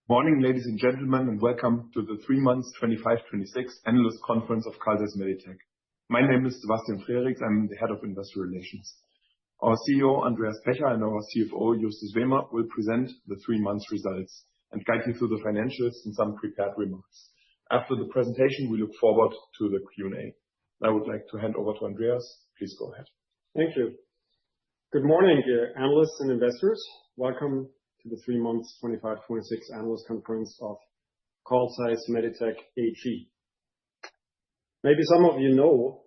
Morning, ladies and gentlemen, and welcome to the 3 months 25-26 Analyst Conference of Zeiss Meditec. My name is Sebastian Frerichs. I'm the Head of Investor Relations. Our CEO, Andreas Pecher, and our CFO, Justus Wehmer, will present the 3 months results and guide you through the financials and some prepared remarks. After the presentation, we look forward to the Q&A. I would like to hand over to Andreas. Please go ahead. Thank you. Good morning, dear analysts and investors. Welcome to the 3 months 25-26 Analyst Conference of Zeiss Meditec AG. Maybe some of you know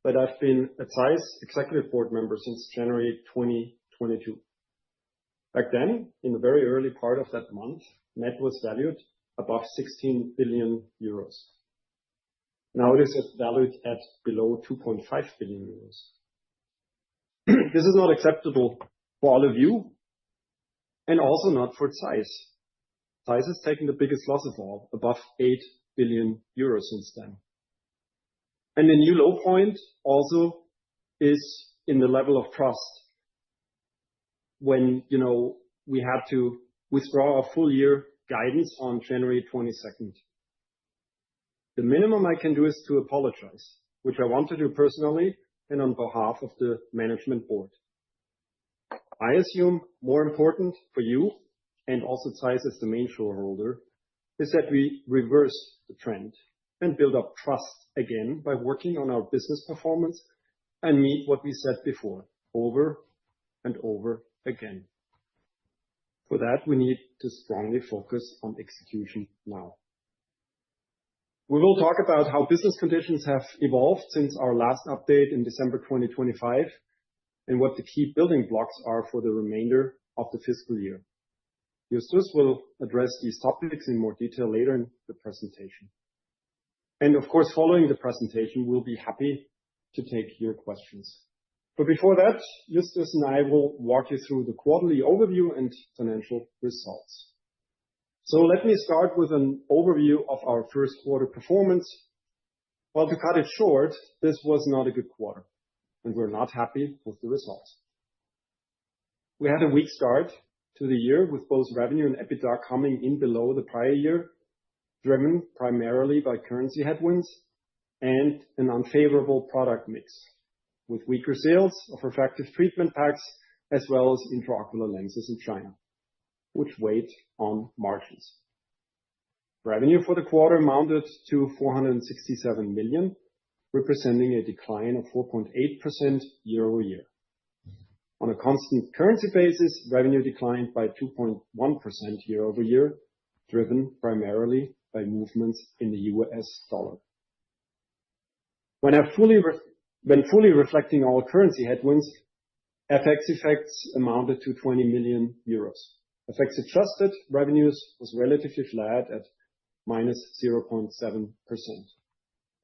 that I've been a Zeiss Executive Board member since January 2022. Back then, in the very early part of that month, net was valued above 16 billion euros. Now it is valued at below 2.5 billion euros. This is not acceptable for all of you, and also not for Zeiss. Zeiss has taken the biggest loss of all, above 8 billion euros since then. And the new low point also is in the level of trust. When, we had to withdraw our full year guidance on January 22nd. The minimum I can do is to apologize, which I want to do personally and on behalf of the management board. I assume more important for you and also Zeiss as the main shareholder is that we reverse the trend and build up trust again by working on our business performance and meet what we said before, over and over again. For that, we need to strongly focus on execution now. We will talk about how business conditions have evolved since our last update in December 2025 and what the key building blocks are for the remainder of the fiscal year. Justus will address these topics in more detail later in the presentation. And of course, following the presentation, we'll be happy to take your questions. But before that, Justus and I will walk you through the quarterly overview and financial results. So let me start with an overview of our first quarter performance. Well, to cut it short, this was not a good quarter, and we're not happy with the results. We had a weak start to the year with both revenue and EBITDA coming in below the prior year, driven primarily by currency headwinds and an unfavorable product mix, with weaker sales of refractive treatment packs as well as intraocular lenses in China, which weighed on margins. Revenue for the quarter amounted to 467 million, representing a decline of 4.8% year-over-year. On a constant currency basis, revenue declined by 2.1% year-over-year, driven primarily by movements in the US dollar. When fully reflecting all currency headwinds, FX effects amounted to 20 million euros. FX adjusted revenues was relatively flat at minus 0.7%.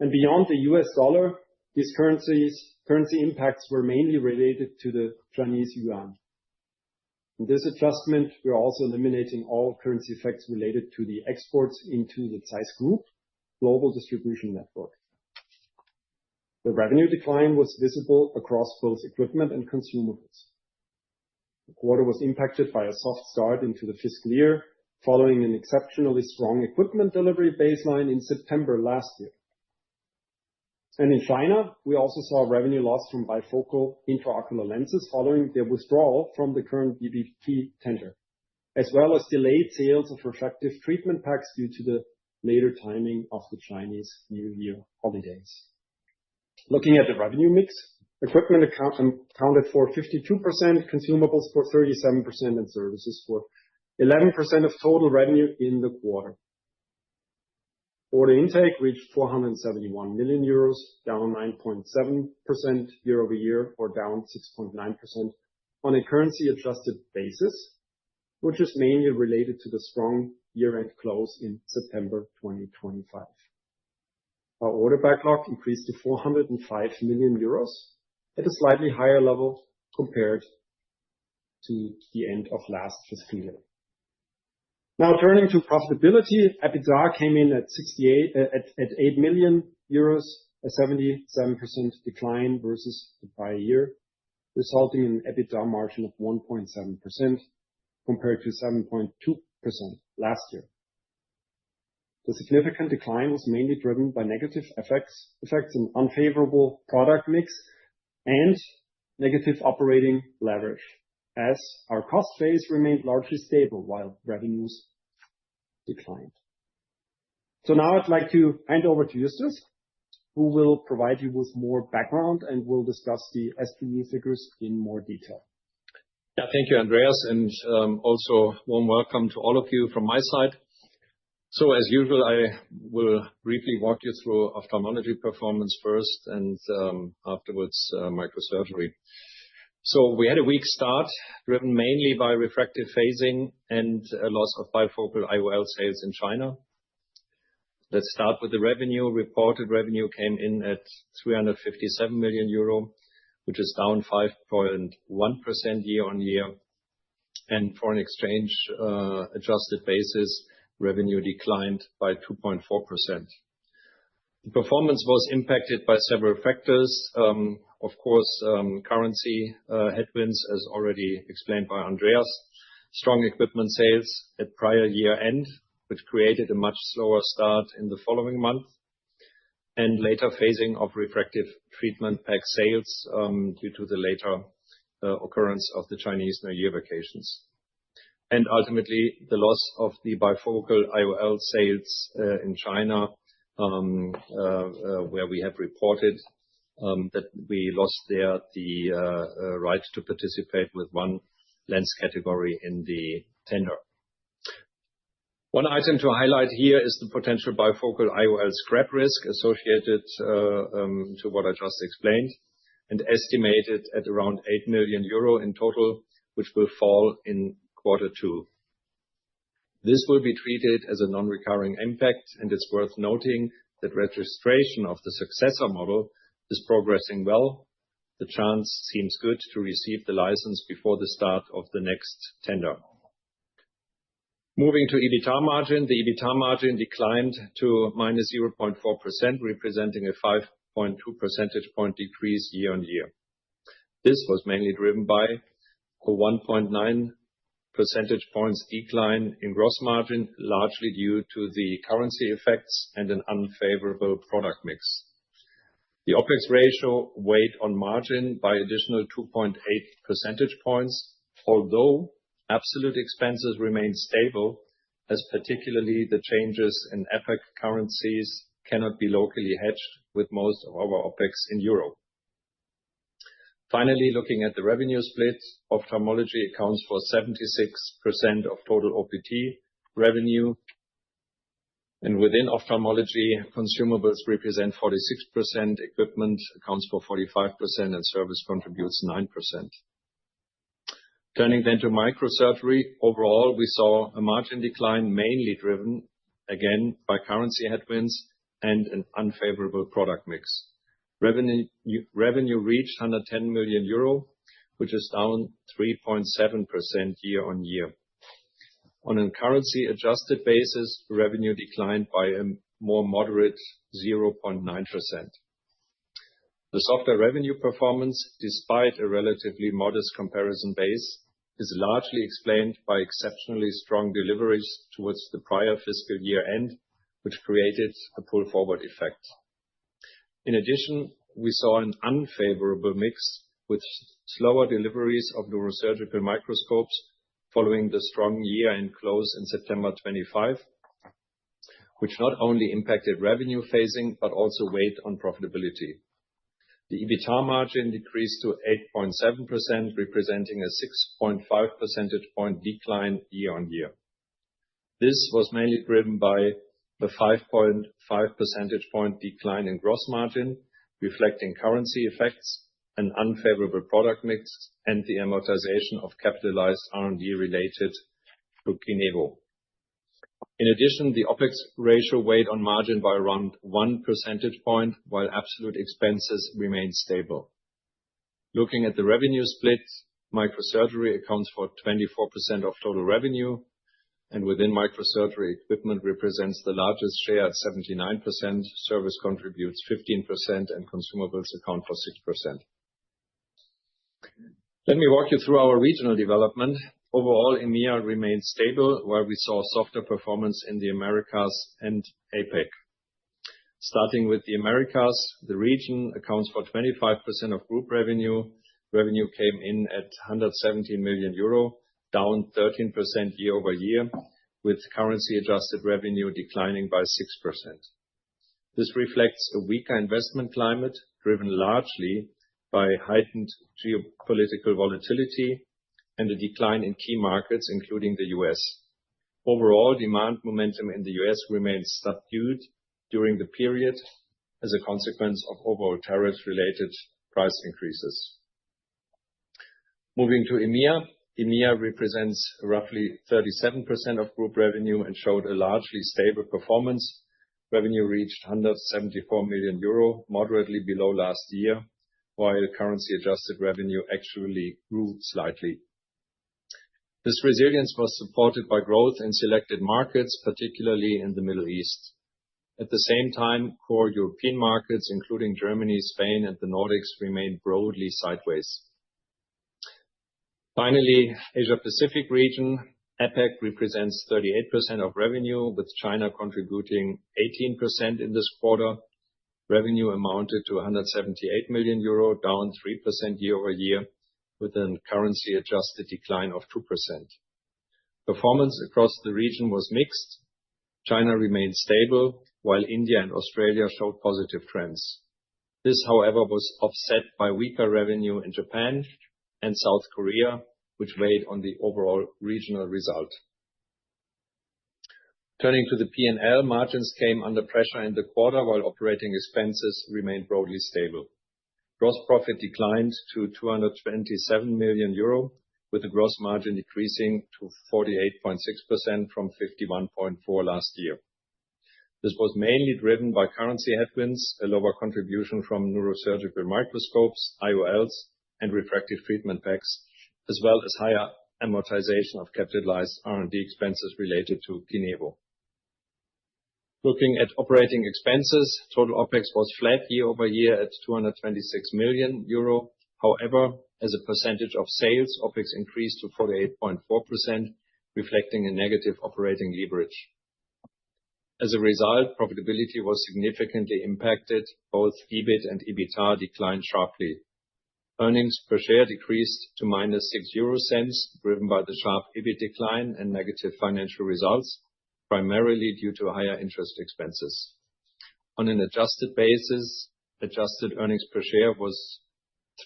And beyond the US dollar, these currency impacts were mainly related to the Chinese yuan. In this adjustment, we're also eliminating all currency effects related to the exports into the Zeiss Group global distribution network. The revenue decline was visible across both equipment and consumables. The quarter was impacted by a soft start into the fiscal year, following an exceptionally strong equipment delivery baseline in September last year. And in China, we also saw revenue loss from bifocal intraocular lenses following their withdrawal from the current VBP tender, as well as delayed sales of refractive treatment packs due to the later timing of the Chinese New Year holidays. Looking at the revenue mix, equipment accounted for 52%, consumables for 37%, and services for 11% of total revenue in the quarter. Order intake reached 471 million euros, down 9.7% year-over-year, or down 6.9% on a currency-adjusted basis, which is mainly related to the strong year-end close in September 2025. Our order backlog increased to 405 million euros at a slightly higher level compared to the end of last fiscal year. Now turning to profitability, EBITDA came in at 8 million euros, a 77% decline versus the prior year, resulting in an EBITDA margin of 1.7% compared to 7.2% last year. The significant decline was mainly driven by negative effects in unfavorable product mix and negative operating leverage, as our cost base remained largely stable while revenues declined. So now I'd like to hand over to Justus, who will provide you with more background and will discuss the SPE figures in more detail. Yeah, thank you, Andreas, and also warm welcome to all of you from my side. So as usual, I will briefly walk you through ophthalmology performance first and afterwards microsurgery. So we had a weak start driven mainly by refractive phasing and a loss of bifocal IOL sales in China. Let's start with the revenue. Reported revenue came in at 357 million euro, which is down 5.1% year on year. And for an exchange adjusted basis, revenue declined by 2.4%. The performance was impacted by several factors. Of course, currency headwinds, as already explained by Andreas, strong equipment sales at prior year end, which created a much slower start in the following month, and later phasing of refractive treatment pack sales due to the later occurrence of the Chinese New Year vacations. And ultimately, the loss of the bifocal IOL sales in China, where we have reported that we lost there the right to participate with one lens category in the tender. One item to highlight here is the potential bifocal IOL scrap risk associated to what I just explained, and estimated at around 8 million euro in total, which will fall in Q2. This will be treated as a non-recurring impact, and it's worth noting that registration of the successor model is progressing well. The chance seems good to receive the license before the start of the next tender. Moving to EBITDA margin, the EBITDA margin declined to minus 0.4%, representing a 5.2 percentage point decrease year on year. This was mainly driven by a 1.9 percentage points decline in gross margin, largely due to the currency effects and an unfavorable product mix. The OpEx ratio weighed on margin by additional 2.8 percentage points, although absolute expenses remained stable, as particularly the changes in FX currencies cannot be locally hedged with most of our OpEx in euro. Finally, looking at the revenue split, ophthalmology accounts for 76% of total OPT revenue. And within ophthalmology, consumables represent 46%, equipment accounts for 45%, and service contributes 9%. Turning then to microsurgery, overall, we saw a margin decline mainly driven, again, by currency headwinds and an unfavorable product mix. Revenue reached 110 million euro, which is down 3.7% year on year. On a currency adjusted basis, revenue declined by a more moderate 0.9%. The softer revenue performance, despite a relatively modest comparison base, is largely explained by exceptionally strong deliveries towards the prior fiscal year end, which created a pull forward effect. In addition, we saw an unfavorable mix with slower deliveries of neurosurgical microscopes following the strong year-end close in September 25, which not only impacted revenue phasing but also weighed on profitability. The EBITDA margin decreased to 8.7%, representing a 6.5 percentage point decline year on year. This was mainly driven by the 5.5 percentage point decline in gross margin, reflecting currency effects, an unfavorable product mix, and the amortization of capitalized R&D related to KINEVO. In addition, the OpEx ratio weighed on margin by around 1 percentage point, while absolute expenses remained stable. Looking at the revenue split, microsurgery accounts for 24% of total revenue, and within microsurgery, equipment represents the largest share at 79%, service contributes 15%, and consumables account for 6%. Let me walk you through our regional development. Overall, EMEA remained stable, while we saw softer performance in the Americas and APAC. Starting with the Americas, the region accounts for 25% of group revenue. Revenue came in at 117 million euro, down 13% year-over-year, with currency-adjusted revenue declining by 6%. This reflects a weaker investment climate, driven largely by heightened geopolitical volatility and a decline in key markets, including the U.S. Overall, demand momentum in the U.S. remained subdued during the period as a consequence of overall tariff-related price increases. Moving to EMEA. EMEA represents roughly 37% of group revenue and showed a largely stable performance. Revenue reached 174 million euro, moderately below last year, while currency-adjusted revenue actually grew slightly. This resilience was supported by growth in selected markets, particularly in the Middle East. At the same time, core European markets, including Germany, Spain, and the Nordics, remained broadly sideways. Finally, Asia Pacific region. APAC represents 38% of revenue, with China contributing 18% in this quarter. Revenue amounted to 178 million euro, down 3% year-over-year, with a currency-adjusted decline of 2%. Performance across the region was mixed. China remained stable, while India and Australia showed positive trends. This, however, was offset by weaker revenue in Japan and South Korea, which weighed on the overall regional result. Turning to the P&L, margins came under pressure in the quarter, while operating expenses remained broadly stable. Gross profit declined to 227 million euro, with the gross margin decreasing to 48.6% from 51.4% last year. This was mainly driven by currency headwinds, a lower contribution from neurosurgical microscopes, IOLs, and refractive treatment packs, as well as higher amortization of capitalized R&D expenses related to KINEVO. Looking at operating expenses, total OpEx was flat year-over-year at 226 million euro. However, as a percentage of sales, OpEx increased to 48.4%, reflecting a negative operating leverage. As a result, profitability was significantly impacted. Both EBIT and EBITDA declined sharply. Earnings per share decreased to -0.06, driven by the sharp EBIT decline and negative financial results, primarily due to higher interest expenses. On an adjusted basis, adjusted earnings per share was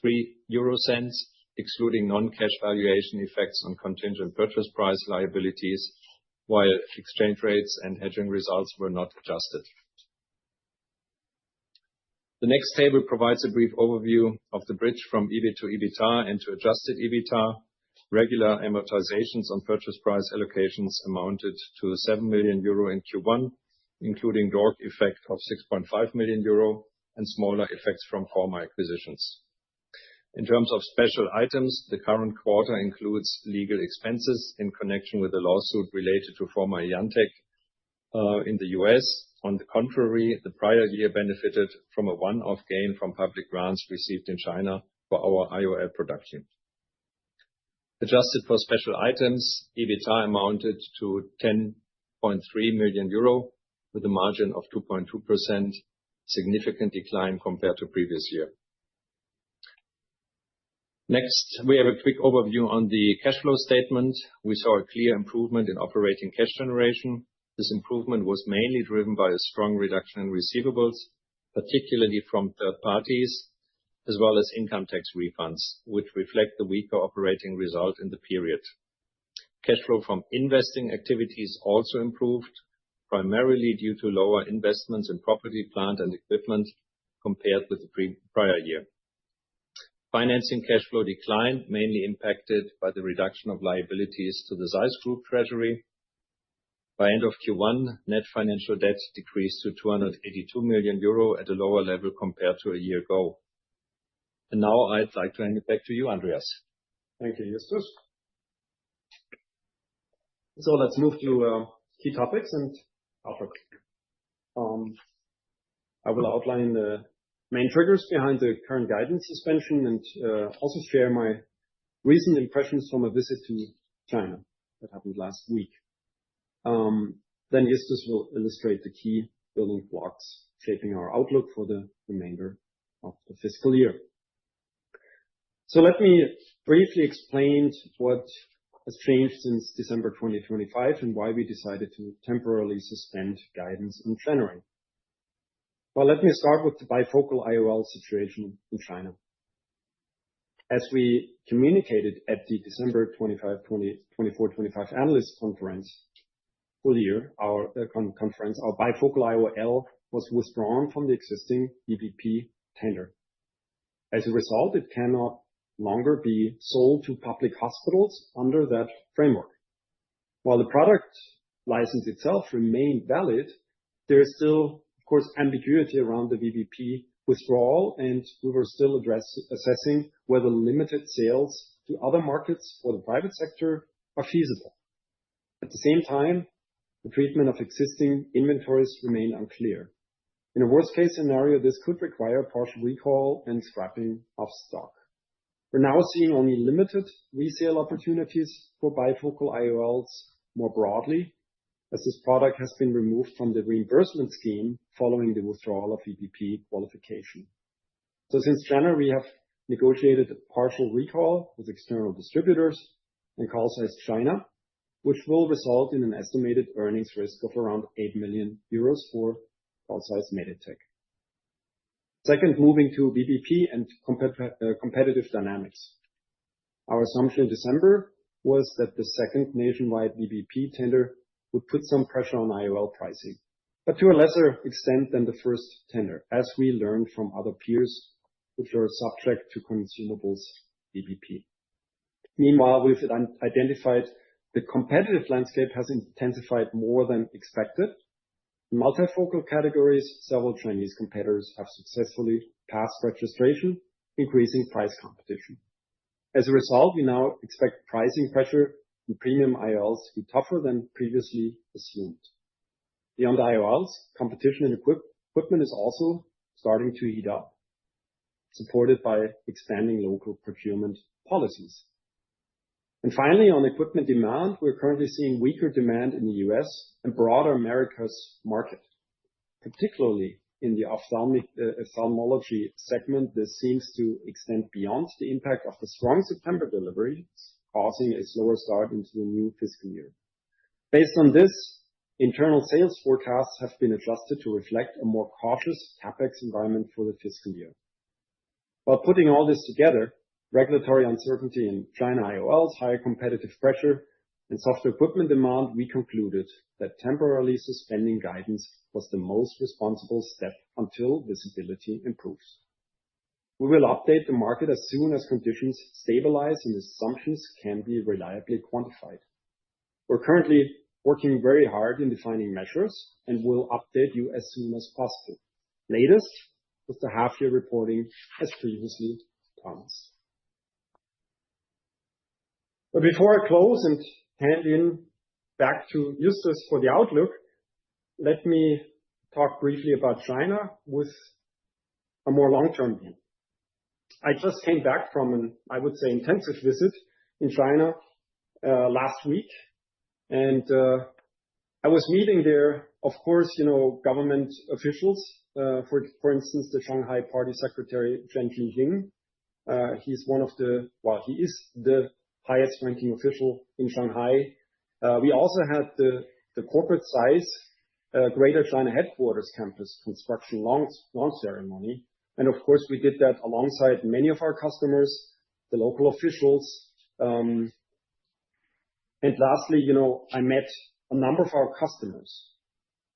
0.03, excluding non-cash valuation effects on contingent purchase price liabilities, while exchange rates and hedging results were not adjusted. The next table provides a brief overview of the bridge from EBIT to EBITDA and to adjusted EBITDA. Regular amortizations on purchase price allocations amounted to 7 million euro in Q1, including DORC effect of 6.5 million euro and smaller effects from former acquisitions. In terms of special items, the current quarter includes legal expenses in connection with the lawsuit related to former IanTECH in the U.S. On the contrary, the prior year benefited from a one-off gain from public grants received in China for our IOL production. Adjusted for special items, EBITDA amounted to 10.3 million euro, with a margin of 2.2%, significant decline compared to previous year. Next, we have a quick overview on the cash flow statement. We saw a clear improvement in operating cash generation. This improvement was mainly driven by a strong reduction in receivables, particularly from third parties, as well as income tax refunds, which reflect the weaker operating result in the period. Cash flow from investing activities also improved, primarily due to lower investments in property, plant, and equipment compared with the prior year. Financing cash flow declined, mainly impacted by the reduction of liabilities to the Zeiss Group treasury. By end of Q1, net financial debt decreased to 282 million euro at a lower level compared to a year ago. And now I'd like to hand it back to you, Andreas. Thank you, Justus. So let's move to key topics and outlook. I will outline the main triggers behind the current guidance suspension and also share my recent impressions from a visit to China. That happened last week. Then Justus will illustrate the key building blocks shaping our outlook for the remainder of the fiscal year. So let me briefly explain what has changed since December 2025 and why we decided to temporarily suspend guidance in January. Well, let me start with the bifocal IOL situation in China. As we communicated at the December 24-25 analyst conference, full year, our conference, our bifocal IOL was withdrawn from the existing VBP tender. As a result, it cannot longer be sold to public hospitals under that framework. While the product license itself remained valid, there is still, of course, ambiguity around the VBP withdrawal, and we were still assessing whether limited sales to other markets for the private sector are feasible. At the same time, the treatment of existing inventories remain unclear. In a worst-case scenario, this could require partial recall and scrapping of stock. We're now seeing only limited resale opportunities for bifocal IOLs more broadly, as this product has been removed from the reimbursement scheme following the withdrawal of VBP qualification. So since January, we have negotiated a partial recall with external distributors and Carl Zeiss China, which will result in an estimated earnings risk of around 8 million euros for Carl Zeiss Meditec. Second, moving to VBP and competitive dynamics. Our assumption in December was that the second nationwide VBP tender would put some pressure on IOL pricing, but to a lesser extent than the first tender, as we learned from other peers which are subject to consumables VBP. Meanwhile, we've identified the competitive landscape has intensified more than expected. In multifocal categories, several Chinese competitors have successfully passed registration, increasing price competition. As a result, we now expect pricing pressure in premium IOLs to be tougher than previously assumed. Beyond IOLs, competition in equipment is also starting to heat up, supported by expanding local procurement policies. And finally, on equipment demand, we're currently seeing weaker demand in the US and broader Americas market. Particularly in the ophthalmology segment, this seems to extend beyond the impact of the strong September deliveries, causing a slower start into the new fiscal year. Based on this, internal sales forecasts have been adjusted to reflect a more cautious CapEx environment for the fiscal year. While putting all this together, regulatory uncertainty in China IOLs, higher competitive pressure, and softer equipment demand, we concluded that temporarily suspending guidance was the most responsible step until visibility improves. We will update the market as soon as conditions stabilize and assumptions can be reliably quantified. We're currently working very hard in defining measures and will update you as soon as possible. Latest with the half-year reporting as previously promised. But before I close and hand in back to Justus for the outlook, let me talk briefly about China with a more long-term view. I just came back from an, I would say, intensive visit in China last week, and I was meeting there, of course, government officials. For instance, the Shanghai Party Secretary Chen Qijing. He's he is the highest ranking official in Shanghai. We also had the corporate Zeiss Greater China Headquarters Campus construction launch ceremony. And of course, we did that alongside many of our customers, the local officials. And lastly, I met a number of our customers,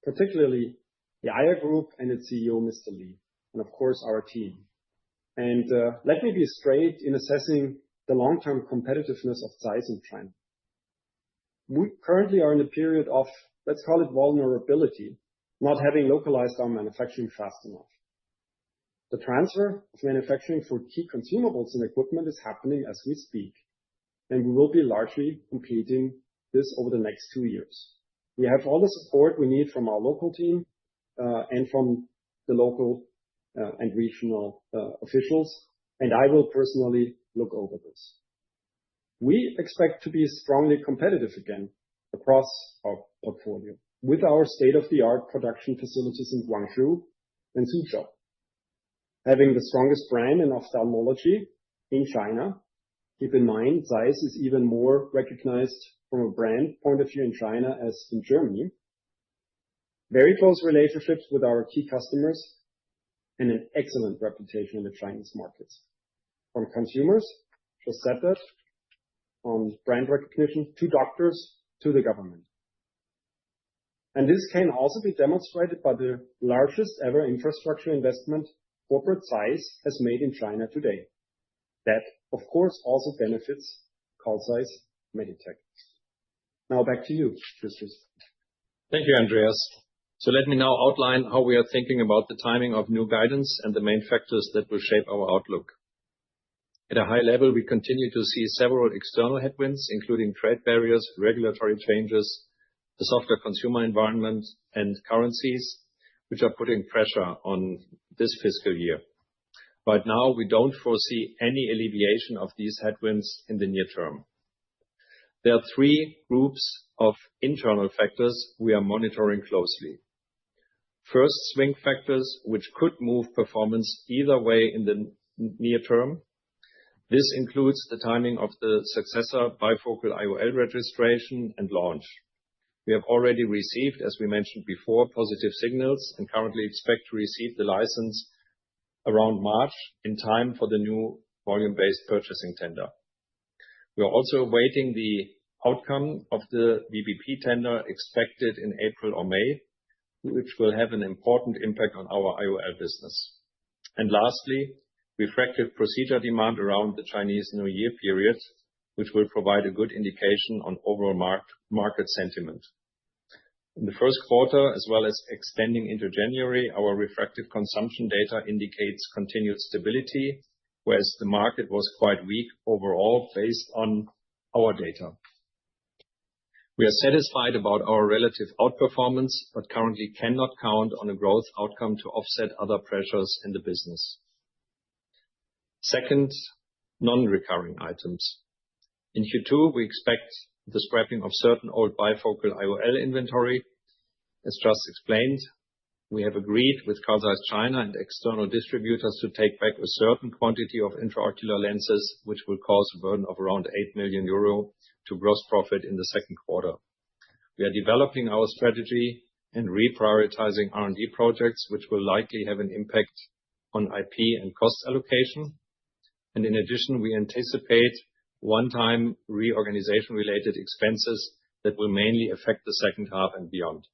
particularly the Aya Group and its CEO, Mr. Li, and of course, our team. And let me be straight in assessing the long-term competitiveness of Zeiss in China. We currently are in a period of, let's call it vulnerability, not having localized our manufacturing fast enough. The transfer of manufacturing for key consumables and equipment is happening as we speak, and we will be largely completing this over the next 2 years. We have all the support we need from our local team and from the local and regional officials, and I will personally look over this. we expect to be strongly competitive again across our portfolio with our state-of-the-art production facilities in Guangzhou and Suzhou. Having the strongest brand in ophthalmology in China, keep in mind, Zeiss is even more recognized from a brand point of view in China as in Germany. Very close relationships with our key customers and an excellent reputation in the Chinese markets. From consumers, just said that, on brand recognition, to doctors, to the government. And this can also be demonstrated by the largest ever infrastructure investment corporate Zeiss has made in China today. That, of course, also benefits Carl Zeiss Meditec. Now back to you, Justus. Thank you, Andreas. So let me now outline how we are thinking about the timing of new guidance and the main factors that will shape our outlook. At a high level, we continue to see several external headwinds, including trade barriers, regulatory changes, the softer consumer environment, and currencies, which are putting pressure on this fiscal year. Right now, we don't foresee any alleviation of these headwinds in the near term. There are three groups of internal factors we are monitoring closely. First, swing factors, which could move performance either way in the near term. This includes the timing of the successor bifocal IOL registration and launch. We have already received, as we mentioned before, positive signals and currently expect to receive the license around March in time for the new volume-based purchasing tender. We are also awaiting the outcome of the VBP tender expected in April or May, which will have an important impact on our IOL business. And lastly, refractive procedure demand around the Chinese New Year period, which will provide a good indication on overall market sentiment. In the first quarter, as well as extending into January, our refractive consumption data indicates continued stability, whereas the market was quite weak overall based on our data. We are satisfied about our relative outperformance, but currently cannot count on a growth outcome to offset other pressures in the business. Second, non-recurring items. In Q2, we expect the scrapping of certain old bifocal IOL inventory. As just explained, we have agreed with Carl Zeiss China and external distributors to take back a certain quantity of intraocular lenses, which will cause a burden of around 8 million euro to gross profit in the second quarter. We are developing our strategy and reprioritizing R&D projects, which will likely have an impact on IP and cost allocation. And in addition, we anticipate one-time reorganization-related expenses that will mainly affect the second half and beyond.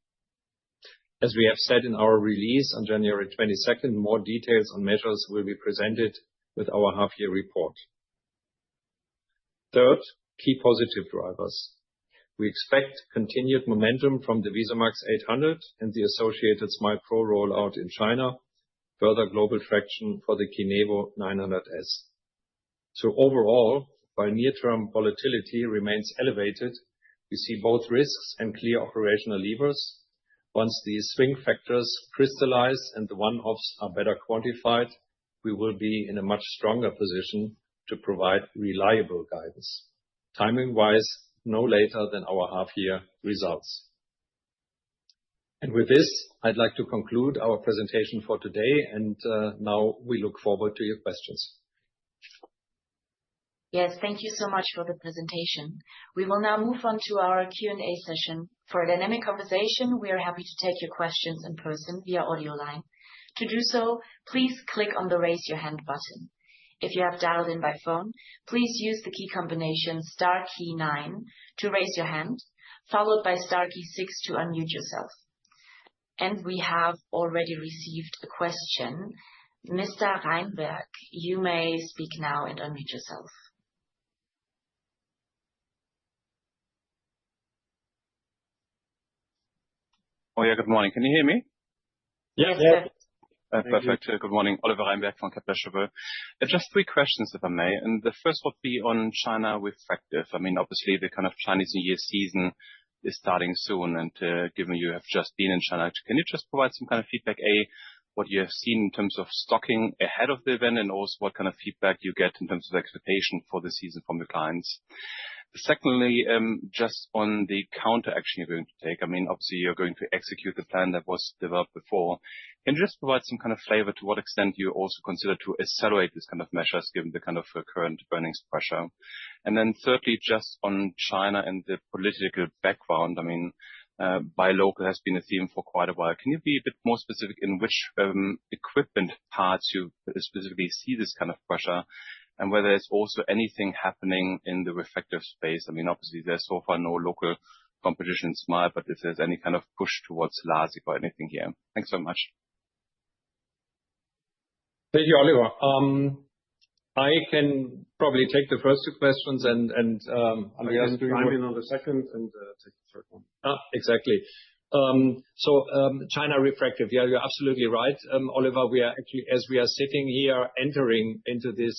As we have said in our release on January 22nd, more details on measures will be presented with our half-year report. Third, key positive drivers. We expect continued momentum from the VISUMAX 800 and the associated SMILE Pro rollout in China, further global traction for the KINEVO 900S. So overall, while near-term volatility remains elevated, we see both risks and clear operational levers. Once these swing factors crystallize and the one-offs are better quantified, we will be in a much stronger position to provide reliable guidance, timing-wise, no later than our half-year results. And with this, I'd like to conclude our presentation for today, and now we look forward to your questions. Yes, thank you so much for the presentation. We will now move on to our Q&A session. For a dynamic conversation, we are happy to take your questions in person via audio line. To do so, please click on the raise your hand button. If you have dialed in by phone, please use the key combination star key 9 to raise your hand, followed by star key 6 to unmute yourself. And we have already received a question. Mr. Reinberg, you may speak now and unmute yourself. Oh yeah, good morning. Can you hear me? Yes, Yeah. sir. Perfect. Good morning. Oliver Reinberg from Kepler Cheuvreux. Just three questions, if I may. And the first would be on China refractive. I mean, obviously, the kind of Chinese New Year season is starting soon. And given you have just been in China, can you just provide some kind of feedback? A, what you have seen in terms of stocking ahead of the event, and also what kind of feedback you get in terms of expectation for the season from the clients. Secondly, just on the counter action you're going to take. I mean, obviously, you're going to execute the plan that was developed before. Can you just provide some kind of flavor to what extent you also consider to accelerate this kind of measures, given the kind of current earnings pressure? And then thirdly, just on China and the political background. I mean, buy local has been a theme for quite a while. Can you be a bit more specific in which equipment parts you specifically see this kind of pressure, and whether there's also anything happening in the refractive space? I mean, obviously, there's so far no local competition in SMILE, but if there's any kind of push towards LASIK or anything here. Thanks so much. Thank you, Oliver. I can probably take the first two questions, and Andreas, do you chime want in on the second and take the third one? Exactly. China refractive, yeah, you're absolutely right, Oliver. We are actually, as we are sitting here, entering into this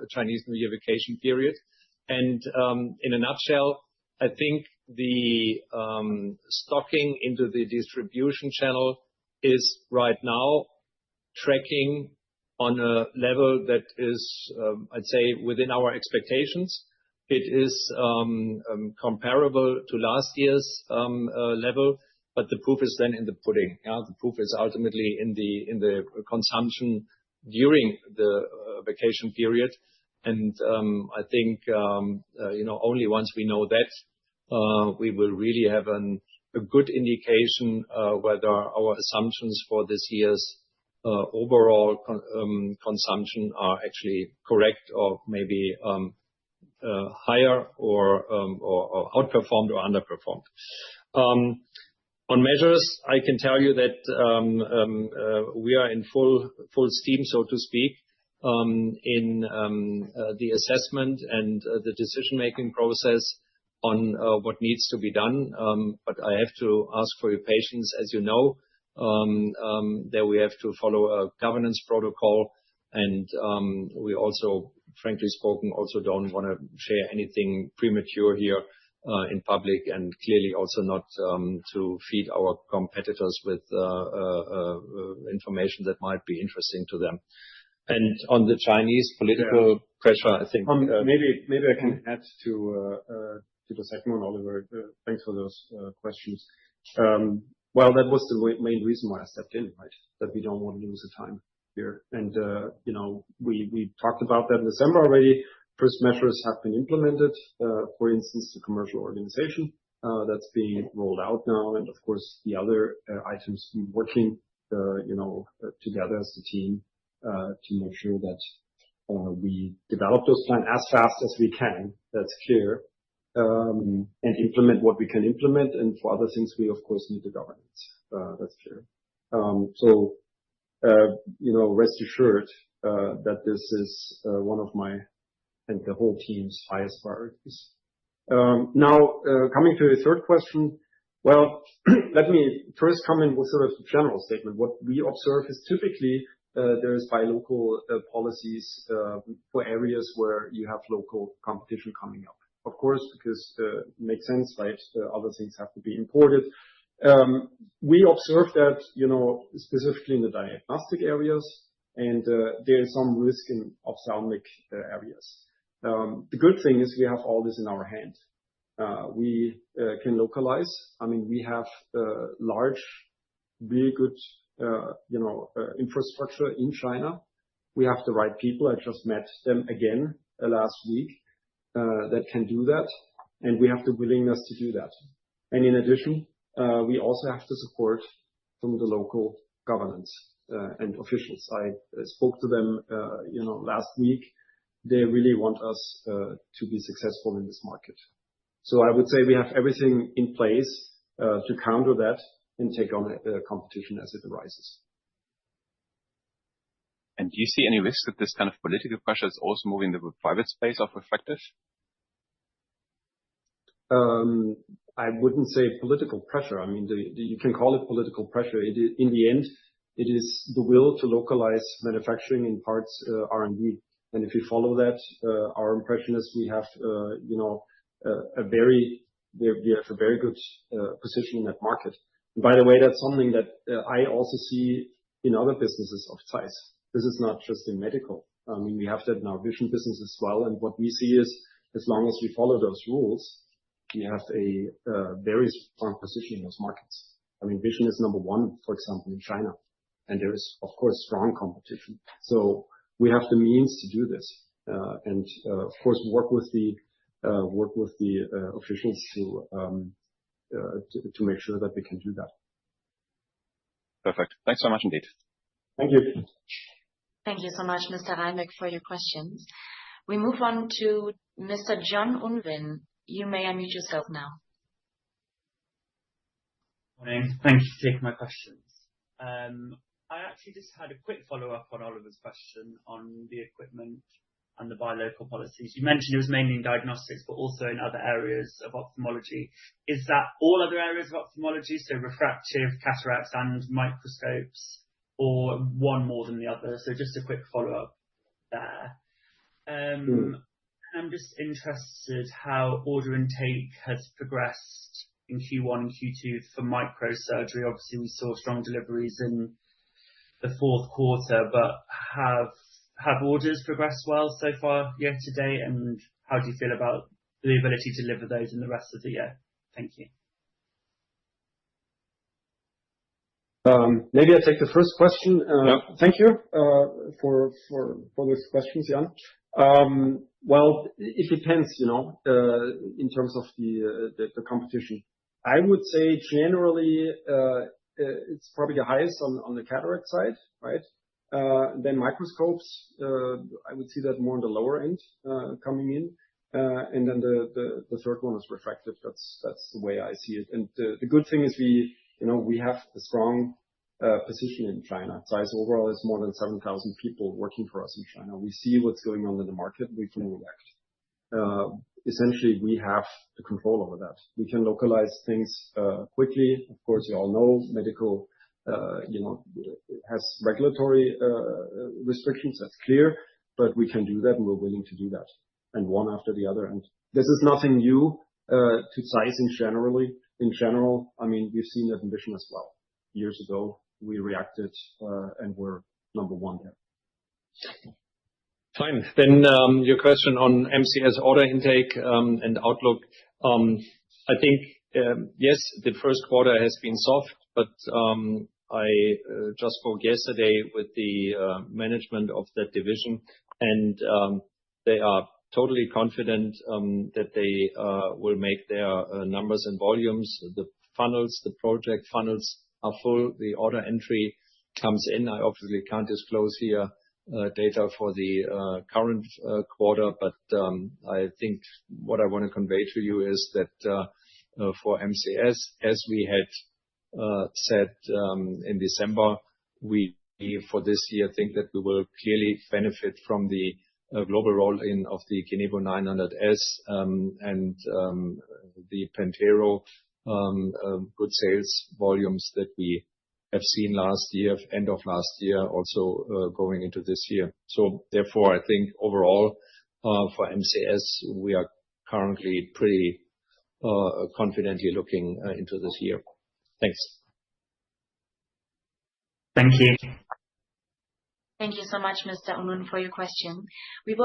Chinese New Year vacation period. And in a nutshell, I think the stocking into the distribution channel is right now tracking on a level that is, I'd say, within our expectations. It is comparable to last year's level, but the proof is then in the pudding. Yeah? The proof is ultimately in the consumption during the vacation period. And I think only once we know that, we will really have a good indication whether our assumptions for this year's overall consumption are actually correct, or maybe higher or outperformed or underperformed. On measures, I can tell you that we are in full steam, so to speak, in the assessment and the decision-making process on what needs to be done. But I have to ask for your patience. As you know, that we have to follow a governance protocol, and we also, frankly spoken, also don't want to share anything premature here in public, and clearly also not to feed our competitors with information that might be interesting to them. And on the Chinese political pressure, I think maybe I can add to the second one, Oliver. Thanks for those questions. Well, that was the main reason why I stepped in, right? That we don't want to lose the time here. And, we talked about that in December already. First measures have been implemented, for instance, the commercial organization that's being rolled out now. And of course, the other items we're working, together as a team to make sure that we develop those plans as fast as we can. That's clear. And implement what we can implement. And for other things, we of course need the governance. That's clear. Rest assured that this is one of my and the whole team's highest priorities. Now, coming to the third question. Well, let me first come in with sort of a general statement. What we observe is typically there is buy local policies for areas where you have local competition coming up. Of course, because it makes sense, right? Other things have to be imported. We observe that, specifically in the diagnostic areas, and there is some risk in ophthalmic areas. The good thing is we have all this in our hand. We can localize. I mean, we have large, really good, infrastructure in China. We have the right people. I just met them again last week that can do that, and we have the willingness to do that. And in addition, we also have the support from the local governance and officials. I spoke to them, last week. They really want us to be successful in this market. So I would say we have everything in place to counter that and take on competition as it arises. And do you see any risk that this kind of political pressure is also moving the private space of refractive? I wouldn't say political pressure. I mean, you can call it political pressure. In the end, it is the will to localize manufacturing in parts R&D. And if you follow that, our impression is we have, a very good position in that market. And by the way, that's something that I also see in other businesses of Zeiss. This is not just in medical. I mean, we have that in our vision business as well. And what we see is, as long as we follow those rules, we have a very strong position in those markets. I mean, vision is number one, for example, in China. And there is, of course, strong competition. So we have the means to do this. And of course, work with the officials to make sure that we can do that. Perfect. Thanks so much indeed. Thank you. Thank you so much, Mr. Reinbeck, for your questions. We move on to Mr. John Unwin. You may unmute yourself now. Morning. Thank you for taking my questions. I actually just had a quick follow-up on Oliver's question on the equipment and the buy local policies. You mentioned it was mainly in diagnostics, but also in other areas of ophthalmology. Is that all other areas of ophthalmology, so refractive, cataracts, and microscopes, or one more than the other? So just a quick follow-up there. I'm just interested how order intake has progressed in Q1 and Q2 for microsurgery. Obviously, we saw strong deliveries in the fourth quarter, but have orders progressed well so far year to date? And how do you feel about the ability to deliver those in the rest of the year? Thank you. Maybe I take the first question. Thank you for those questions, Jan. Well, it depends, in terms of the competition. I would say generally it's probably the highest on the cataract side, right? Then microscopes, I would see that more on the lower end coming in. And then the third one is refractive. That's the way I see it. And the good thing is we have a strong position in China. Zeiss overall is more than 7,000 people working for us in China. We see what's going on in the market. We can react. Essentially, we have the control over that. We can localize things quickly. Of course, you all know medical, has regulatory restrictions. That's clear. But we can do that, and we're willing to do that. And one after the other. And this is nothing new to Zeiss in general. I mean, we've seen that in vision as well. Years ago, we reacted and we're number one there. Fine. Then your question on MCS order intake and outlook. I think, yes, the first quarter has been soft, but I just spoke yesterday with the management of that division, and they are totally confident that they will make their numbers and volumes. The funnels, the project funnels are full. The order entry comes in. I obviously can't disclose here data for the current quarter, but I think what I want to convey to you is that for MCS, as we had said in December, we for this year think that we will clearly benefit from the global roll-in of the KINEVO 900S and the PENTERO good sales volumes that we have seen last year, end of last year, also going into this year. So therefore, I think overall for MCS, we are currently pretty confidently looking into this year. Thanks. Thank you. Thank you so much, Mr. Unwin, for your question. We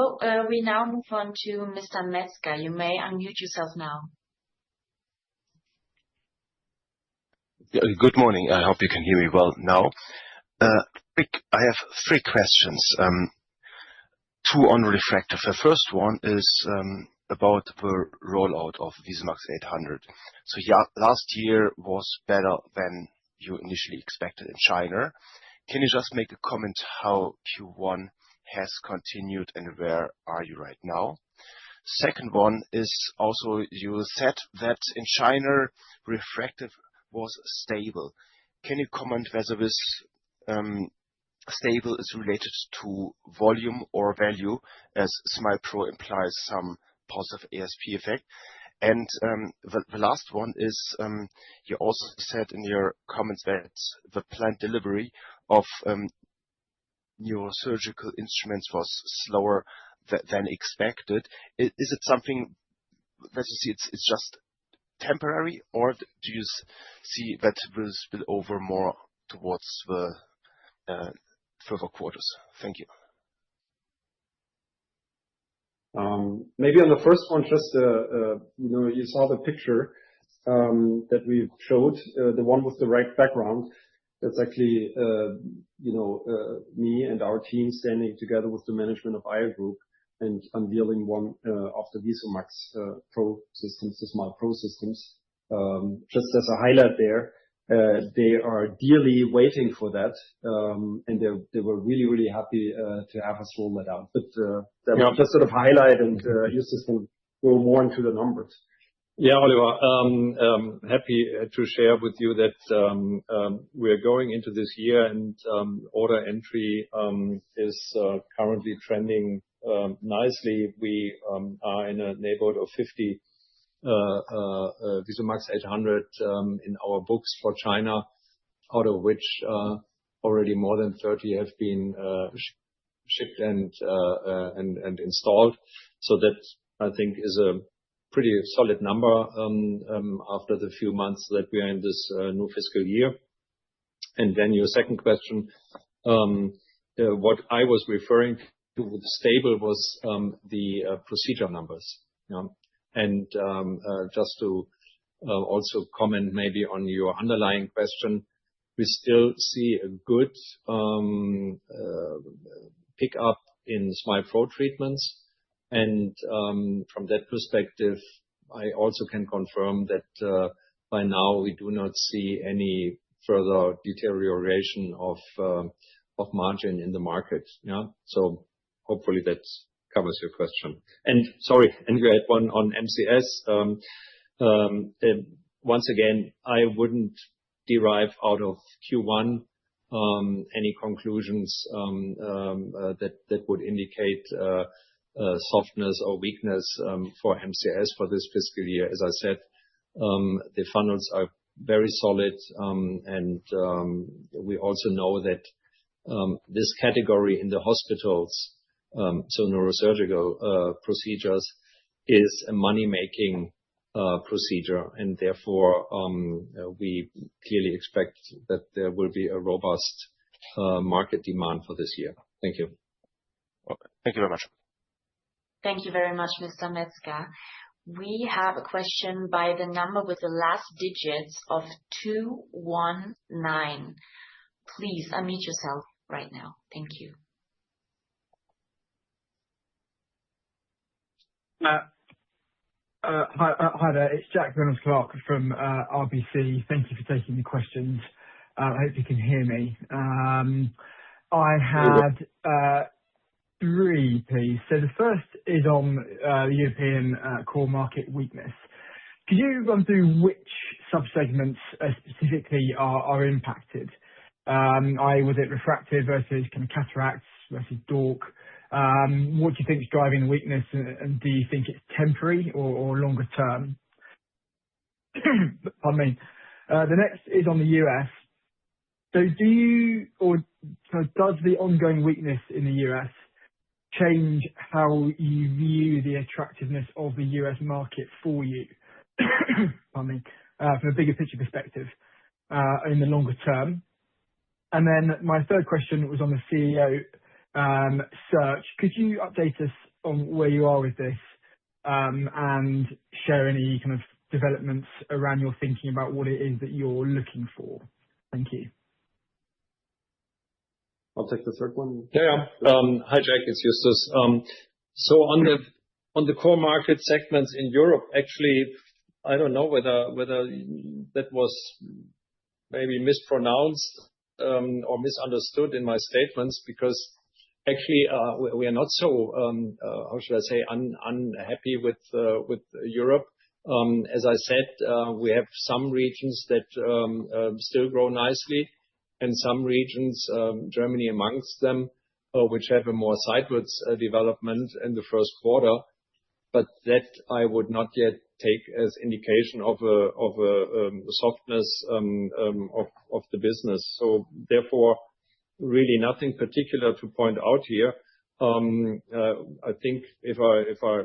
now move on to Mr. Metzger. You may unmute yourself now. Good morning. I hope you can hear me well now. I have three questions. Two on refractive. The first one is about the rollout of VISUMAX 800. So yeah, last year was better than you initially expected in China. Can you just make a comment how Q1 has continued and where are you right now? Second one is also you said that in China, refractive was stable. Can you comment whether this stable is related to volume or value, as SMILE Pro implies some positive ASP effect? And the last one is you also said in your comments that the planned delivery of neurosurgical instruments was slower than expected. Is it something that you see it's just temporary, or do you see that will spill over more towards the further quarters? Thank you. Maybe on the first one, just you saw the picture that we showed, the one with the right background. That's actually me and our team standing together with the management of Aya Group and unveiling one of the VisuMax Pro systems, the Smart Pro systems. Just as a highlight there, they are dearly waiting for that, and they were really happy to have us roll that out. But that was just sort of highlight, and Justus can go more into the numbers. Yeah, Oliver, happy to share with you that we are going into this year, and order entry is currently trending nicely. We are in a neighborhood of 50 VisuMax 800 in our books for China, out of which already more than 30 have been shipped and installed. So that, I think, is a pretty solid number after the few months that we are in this new fiscal year. And then your second question, what I was referring to with stable was the procedure numbers. And just to also comment maybe on your underlying question, we still see a good pickup in Smile Pro treatments. And from that perspective, I also can confirm that by now we do not see any further deterioration of margin in the market. So hopefully that covers your question. And sorry, and you had one on MCS. Once again, I wouldn't derive out of Q1 any conclusions that would indicate softness or weakness for MCS for this fiscal year. As I said, the funnels are very solid, and we also know that this category in the hospitals, so neurosurgical procedures, is a money-making procedure, and therefore we clearly expect that there will be a robust market demand for this year. Thank you. Okay. Thank you very much. Thank you very much, Mr. Metzger. We have a question by the number with the last digits of 219. Please unmute yourself right now. Thank you. Hi there. It's Jack Reynolds-Clark from RBC. Thank you for taking the questions. I hope you can hear me. I had three, please. So the first is on the European core market weakness. Could you run through which subsegments specifically are impacted? Was it refractive versus kind of cataracts versus DORC? What do you think is driving the weakness, and do you think it's temporary or longer term? Pardon me. The next is on the US. So does the ongoing weakness in the US change how you view the attractiveness of the US market for you? Pardon me. From a bigger picture perspective in the longer term. And then my third question was on the CEO search. Could you update us on where you are with this and share any kind of developments around your thinking about what it is that you're looking for? Thank you. I'll take the third one. Yeah. Hi, Jack. It's Justus. So on the core market segments in Europe, actually, I don't know whether that was maybe mispronounced or misunderstood in my statements, because actually we are not so how should I say unhappy with Europe. As I said, we have some regions that still grow nicely, and some regions, Germany amongst them, which have a more sideways development in the first quarter. But that I would not yet take as indication of a softness of the business. So therefore, really nothing particular to point out here. I think if I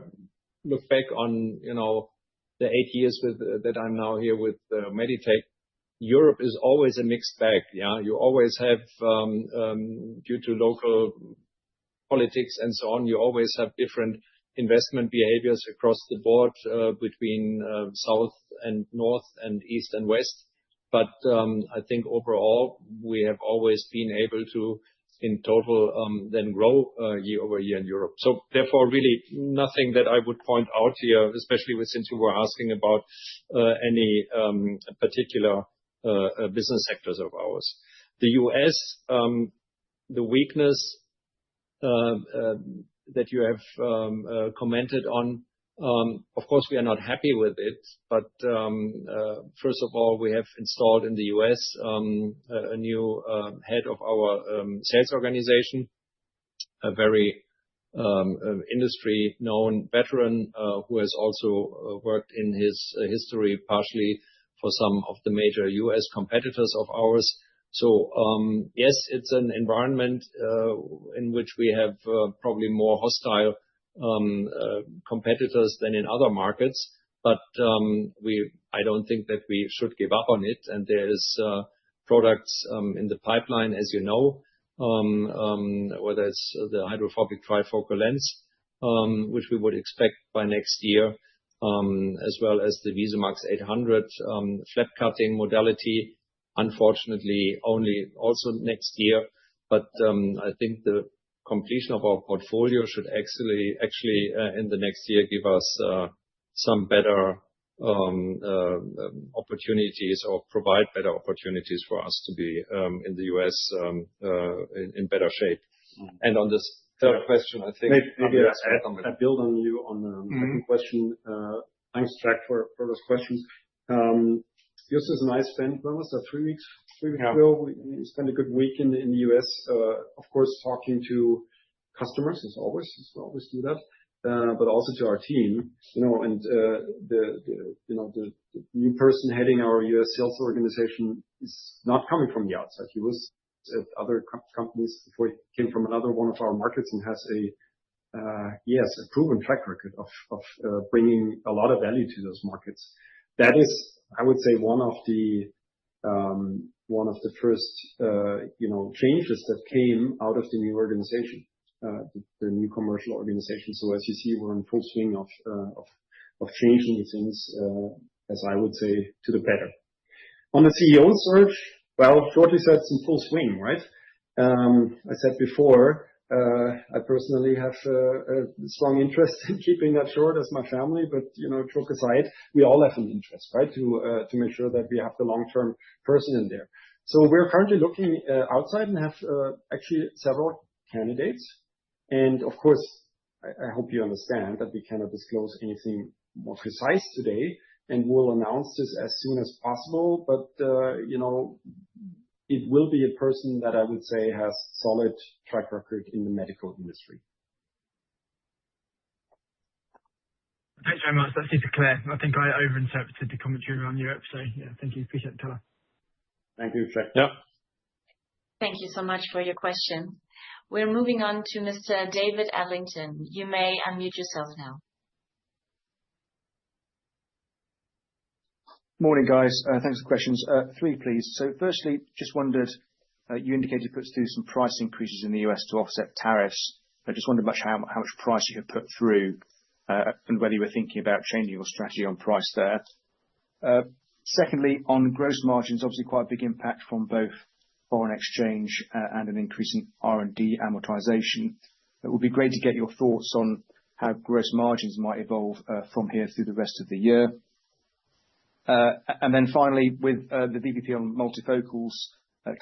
look back on the 8 years that I'm now here with Meditec, Europe is always a mixed bag. Yeah, you always have, due to local politics and so on, you always have different investment behaviors across the board between south and north and east and west. But I think overall we have always been able to, in total, then grow year over year in Europe. So therefore, really nothing that I would point out here, especially since you were asking about any particular business sectors of ours. The US, the weakness that you have commented on, of course, we are not happy with it. But first of all, we have installed in the US a new head of our sales organization, a very industry-known veteran who has also worked in his history partially for some of the major US competitors of ours. So yes, it's an environment in which we have probably more hostile competitors than in other markets. But I don't think that we should give up on it. And there is products in the pipeline, as you know, whether it's the hydrophobic trifocal lens, which we would expect by next year, as well as the VisuMax 800 flat cutting modality, unfortunately only also next year. But I think the completion of our portfolio should actually in the next year give us some better opportunities or provide better opportunities for us to be in the US in better shape. And on this third question, I think maybe I build on you on the second question. Thanks, Jack, for those questions. Justus and I spent, when was that, 3 weeks? 3 weeks ago, we spent a good week in the US, of course, talking to customers, as always, we always do that, but also to our team, and the new person heading our US sales organization is not coming from the outside. He was at other companies before he came from another one of our markets and has a proven track record of bringing a lot of value to those markets. That is, I would say, one of the first changes that came out of the new organization, the new commercial organization. So as you see, we're in full swing of changing things, as I would say, to the better. On the CEO search, well, shortly said, it's in full swing, right? I said before, I personally have a strong interest in keeping that short as my family, but joke aside, we all have an interest, right, to make sure that we have the long-term person in there. So we're currently looking outside and have actually several candidates. And of course, I hope you understand that we cannot disclose anything more precise today, and we'll announce this as soon as possible. But it will be a person that I would say has solid track record in the medical industry. Thanks very much. That's super clear. I think I overinterpreted the commentary around Europe. So yeah, thank you. Appreciate the color. Thank you, Jack. Yeah. Thank you so much for your question. We're moving on to Mr. David Adlington. You may unmute yourself now. Morning, guys. Thanks for the questions. 3, please. So firstly, just wondered, you indicated you put through some price increases in the US to offset tariffs. I just wondered how much price you had put through and whether you were thinking about changing your strategy on price there. Secondly, on gross margins, obviously quite a big impact from both foreign exchange and an increase in R&D amortization. It would be great to get your thoughts on how gross margins might evolve from here through the rest of the year. And then finally, with the VBP on multifocals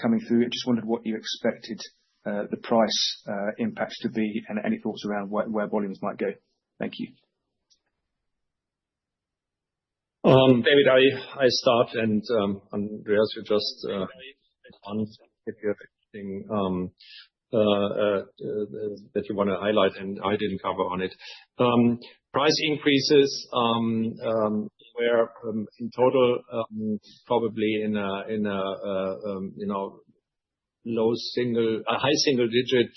coming through, I just wondered what you expected the price impact to be and any thoughts around where volumes might go. Thank you. David, I start, and Andreas, you just if you have anything that you want to highlight and I didn't cover on it. Price increases were in total probably in a high single digit.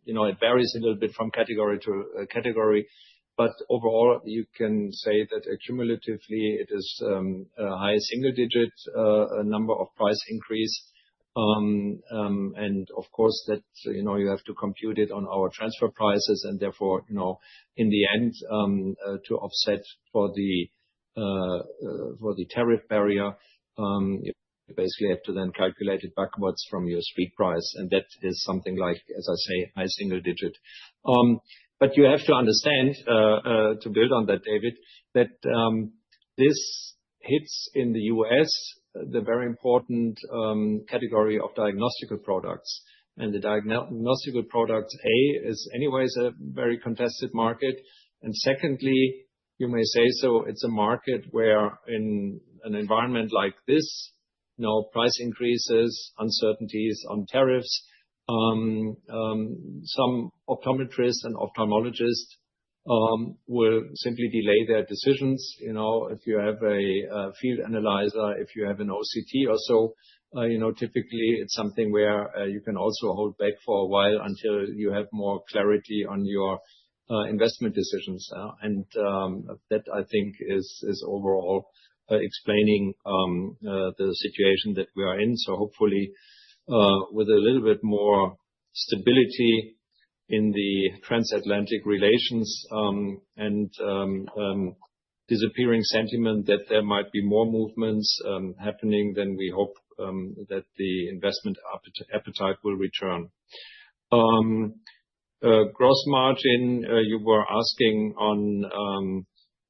It varies a little bit from category to category, But overall, you can say that cumulatively it is a high single-digit number of price increase. And of course, that you have to compute it on our transfer prices, and therefore, in the end, to offset for the tariff barrier, you basically have to then calculate it backwards from your street price, and that is something like, as I say, high single-digit. But you have to understand, to build on that, David, that this hits in the US the very important category of diagnostical products. And the diagnostical products, A, is anyways a very contested market. And secondly, you may say so, it's a market where in an environment like this, price increases, uncertainties on tariffs, some optometrists and ophthalmologists will simply delay their decisions. If you have a field analyzer, if you have an OCT or so, typically it's something where you can also hold back for a while until you have more clarity on your investment decisions. And that, I think, is overall explaining the situation that we are in. So hopefully, with a little bit more stability in the transatlantic relations and disappearing sentiment that there might be more movements happening, then we hope that the investment appetite will return. Gross margin, you were asking on,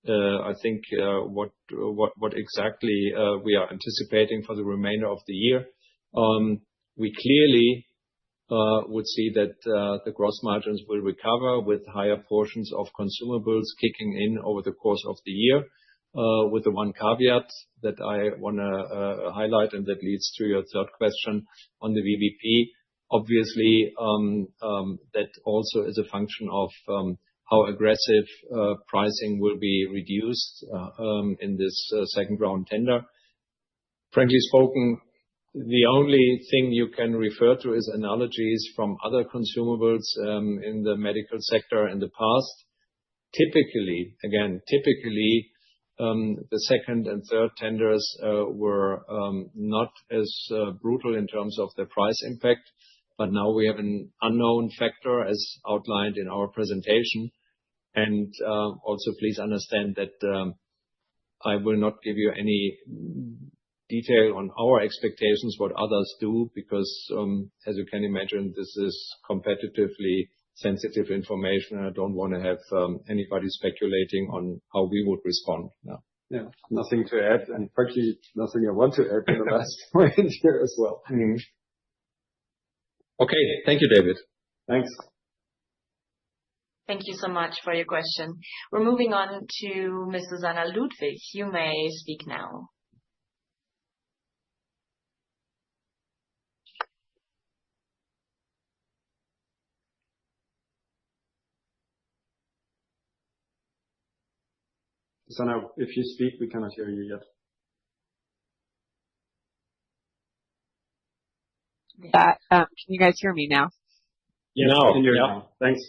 I think, what exactly we are anticipating for the remainder of the year. We clearly would see that the gross margins will recover with higher portions of consumables kicking in over the course of the year, with the one caveat that I want to highlight, and that leads to your third question on the VBP. Obviously, that also is a function of how aggressive pricing will be reduced in this second round tender. Frankly spoken, the only thing you can refer to is analogies from other consumables in the medical sector in the past. Typically, the second and third tenders were not as brutal in terms of their price impact, but now we have an unknown factor as outlined in our presentation. And also, please understand that I will not give you any detail on our expectations, what others do, because as you can imagine, this is competitively sensitive information. I don't want to have anybody speculating on how we would respond now. Yeah, nothing to add, and frankly, nothing I want to add to the last point here as well. Okay, thank you, David. Thanks. Thank you so much for your question. We're moving on to Ms. Susanna Ludwig. You may speak now. Susanna, if you speak, we cannot hear you yet. Can you guys hear me now? Yes, I can hear you now. Thanks.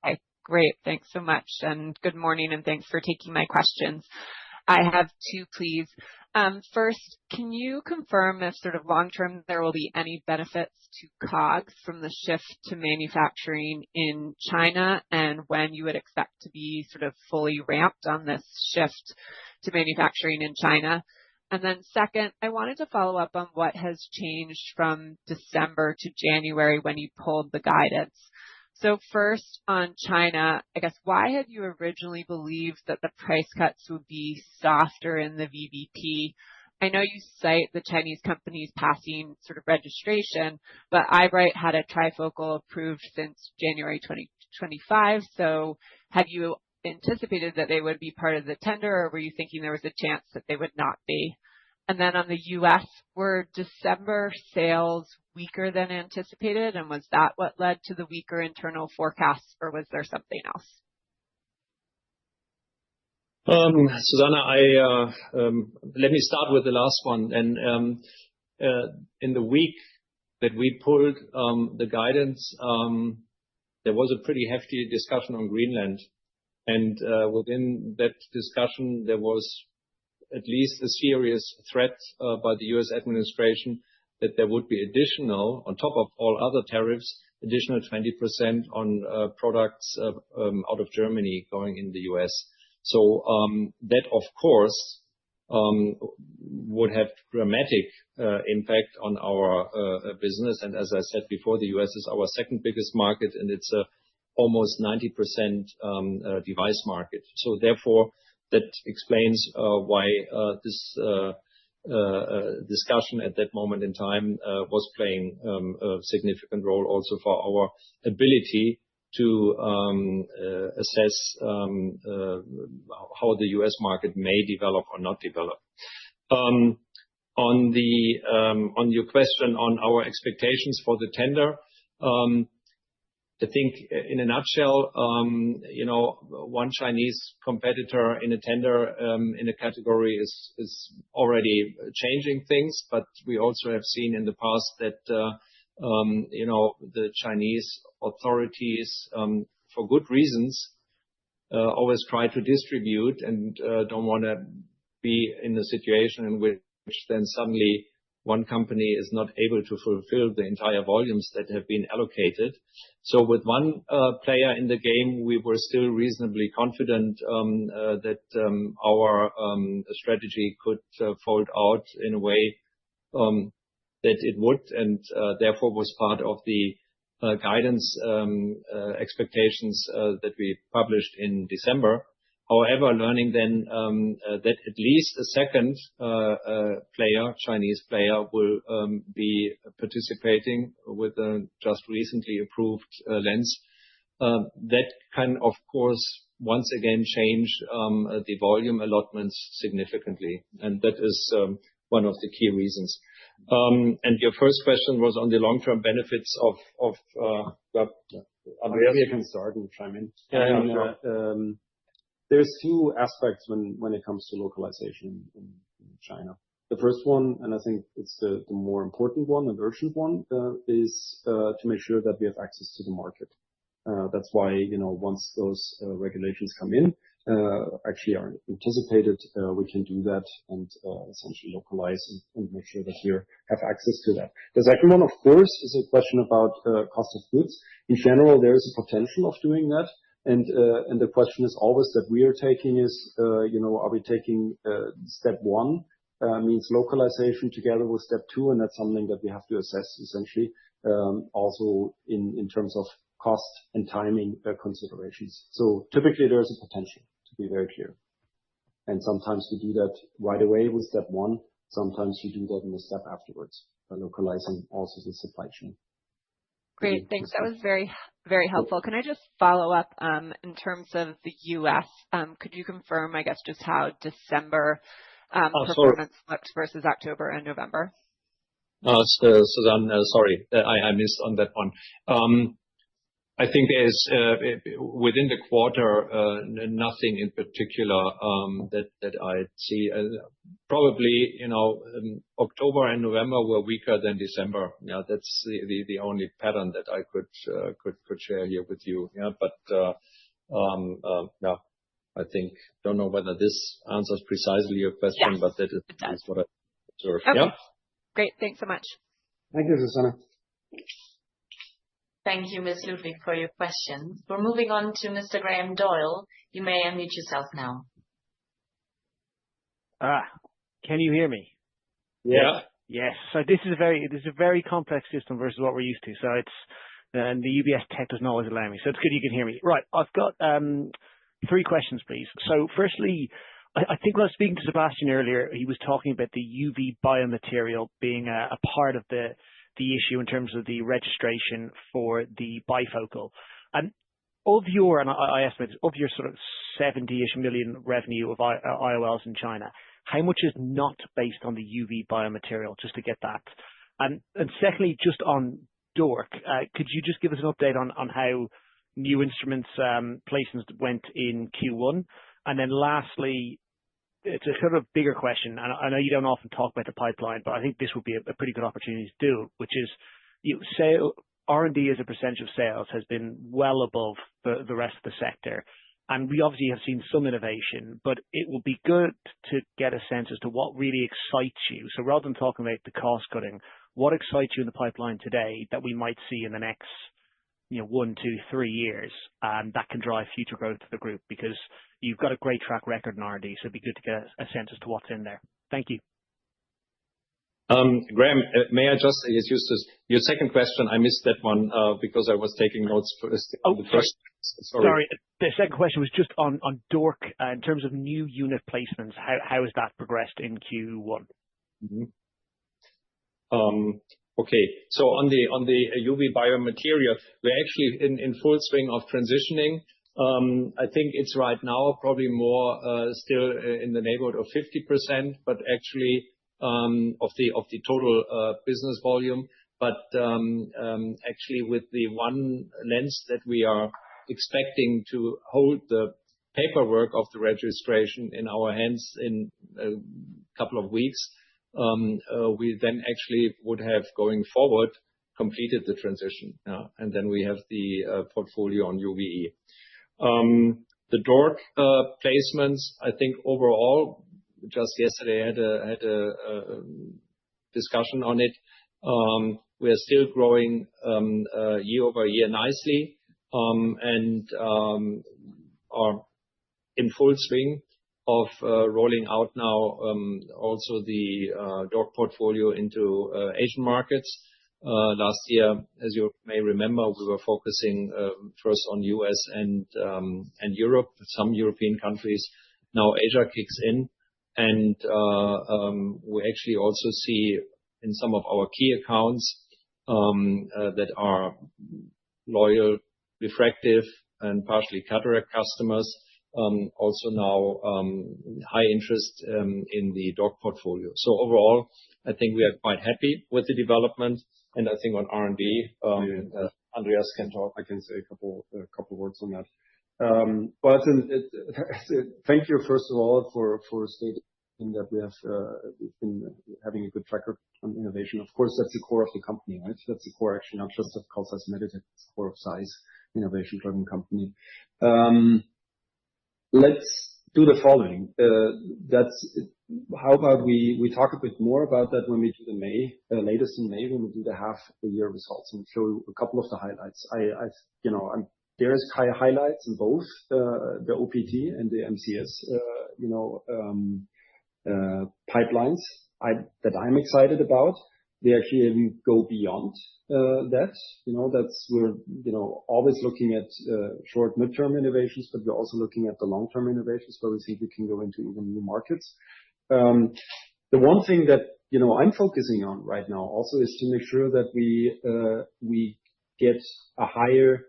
Okay, great. Thanks so much. And good morning, and thanks for taking my questions. I have two, please. First, can you confirm if sort of long-term there will be any benefits to COGS from the shift to manufacturing in China, and when you would expect to be sort of fully ramped on this shift to manufacturing in China? And then second, I wanted to follow up on what has changed from December to January when you pulled the guidance. So first, on China, I guess, why had you originally believed that the price cuts would be softer in the VBP? I know you cite the Chinese companies passing sort of registration, but Eyebright had a trifocal approved since January 2025. So had you anticipated that they would be part of the tender, or were you thinking there was a chance that they would not be? And then on the US, were December sales weaker than anticipated, and was that what led to the weaker internal forecasts, or was there something else? Susanna, let me start with the last one. And in the week that we pulled the guidance, there was a pretty hefty discussion on Greenland. And within that discussion, there was at least a serious threat by the U.S. administration that there would be additional, on top of all other tariffs, additional 20% on products out of Germany going in the U.S. So that, of course, would have dramatic impact on our business. And as I said before, the U.S. is our second biggest market, and it's almost 90% device market. So therefore, that explains why this discussion at that moment in time was playing a significant role also for our ability to assess how the U.S. market may develop or not develop. On your question on our expectations for the tender, I think in a nutshell, one Chinese competitor in a tender in a category is already changing things. But we also have seen in the past that the Chinese authorities, for good reasons, always try to distribute and don't want to be in a situation in which then suddenly one company is not able to fulfill the entire volumes that have been allocated. So with one player in the game, we were still reasonably confident that our strategy could fold out in a way that it would, and therefore was part of the guidance expectations that we published in December. However, learning then that at least a second player, Chinese player, will be participating with a just recently approved lens, that can, of course, once again change the volume allotments significantly. And that is one of the key reasons. And your first question was on the long-term benefits of Andreas, you can start and chime in. Yeah. There's two aspects when it comes to localization in China. The first one, and I think it's the more important one and urgent one, is to make sure that we have access to the market. That's why, once those regulations come in, actually are anticipated, we can do that and essentially localize and make sure that we have access to that. The second one, of course, is a question about cost of goods. In general, there is a potential of doing that. And the question is always that we are taking is, are we taking step one, means localization together with step two, and that's something that we have to assess essentially, also in terms of cost and timing considerations. So typically there's a potential, to be very clear. And sometimes we do that right away with step one. Sometimes we do that in a step afterwards, by localizing also the supply chain. Great. Thanks. That was very, very helpful. Can I just follow up in terms of the U.S.? Could you confirm, I guess, just how December performance looked versus October and November? Suzanne, sorry, I missed on that one. I think there's within the quarter nothing in particular that I see. Probably October and November were weaker than December. Yeah, that's the only pattern that I could share here with you. Yeah, but yeah, I think don't know whether this answers precisely your question, yes, but that is what I observed. Okay. Yeah. Great. Thanks so much. Thank you, Susanna. Thank you, Ms. Ludwig, for your question. We're moving on to Mr. Graham Doyle. You may unmute yourself now. Can you hear me? Yeah. Yes. So this is a very complex system versus what we're used to. So and the UBS tech doesn't always allow me. So it's good you can hear me. Right. I've got 3 questions, please. So firstly, I think when I was speaking to Sebastian earlier, he was talking about the UV biomaterial being a part of the issue in terms of the registration for the bifocal. And I estimate of your sort of 70-ish million revenue of IOLs in China, how much is not based on the UV biomaterial, just to get that? And secondly, just on DORC, could you just give us an update on how new instruments placements went in Q1? And then lastly, it's a sort of bigger question, and I know you don't often talk about the pipeline, but I think this would be a pretty good opportunity to do, which is R&D as a percentage of sales has been well above the rest of the sector. And we obviously have seen some innovation, but it will be good to get a sense as to what really excites you. So rather than talking about the cost cutting, what excites you in the pipeline today that we might see in the next 1, 2, 3 years that can drive future growth of the group? Because you've got a great track record in R&D, so it'd be good to get a sense as to what's in there. Thank you. Graham, may I just, Justus, your second question, I missed that one because I was taking notes first. Oh, sorry. The second question was just on DORC in terms of new unit placements. How has that progressed in Q1? Okay, so on the UV biomaterial, we're actually in full swing of transitioning. I think it's right now probably more still in the neighborhood of 50%, but actually of the total business volume. But actually with the one lens that we are expecting to hold the paperwork of the registration in our hands in a couple of weeks, we then actually would have, going forward, completed the transition. And then we have the portfolio on UVE. The DORC placements, I think overall, just yesterday I had a discussion on it. We are still growing year over year nicely, and are in full swing of rolling out now also the DORC portfolio into Asian markets. Last year, as you may remember, we were focusing first on US and Europe, some European countries. Now Asia kicks in, and we actually also see in some of our key accounts that are loyal, refractive, and partially cataract customers, also now high interest in the DORC portfolio. So overall, I think we are quite happy with the development, and I think on R&D, Andreas can talk. I can say a couple words on that. Well, thank you first of all for stating that we've been having a good track record on innovation. Of course, that's the core of the company, right? That's the core, actually, not just of Zeiss Meditec, it's the core of Zeiss, innovation-driven company. Let's do the following. How about we talk a bit more about that when we do the latest in May, when we do the half-year results, and show a couple of the highlights. There's highlights in both the OPT and the MCS, pipelines that I'm excited about. They actually even go beyond that. We're always looking at short midterm innovations, but we're also looking at the long-term innovations where we think we can go into even new markets. The one thing that I'm focusing on right now also is to make sure that we get a higher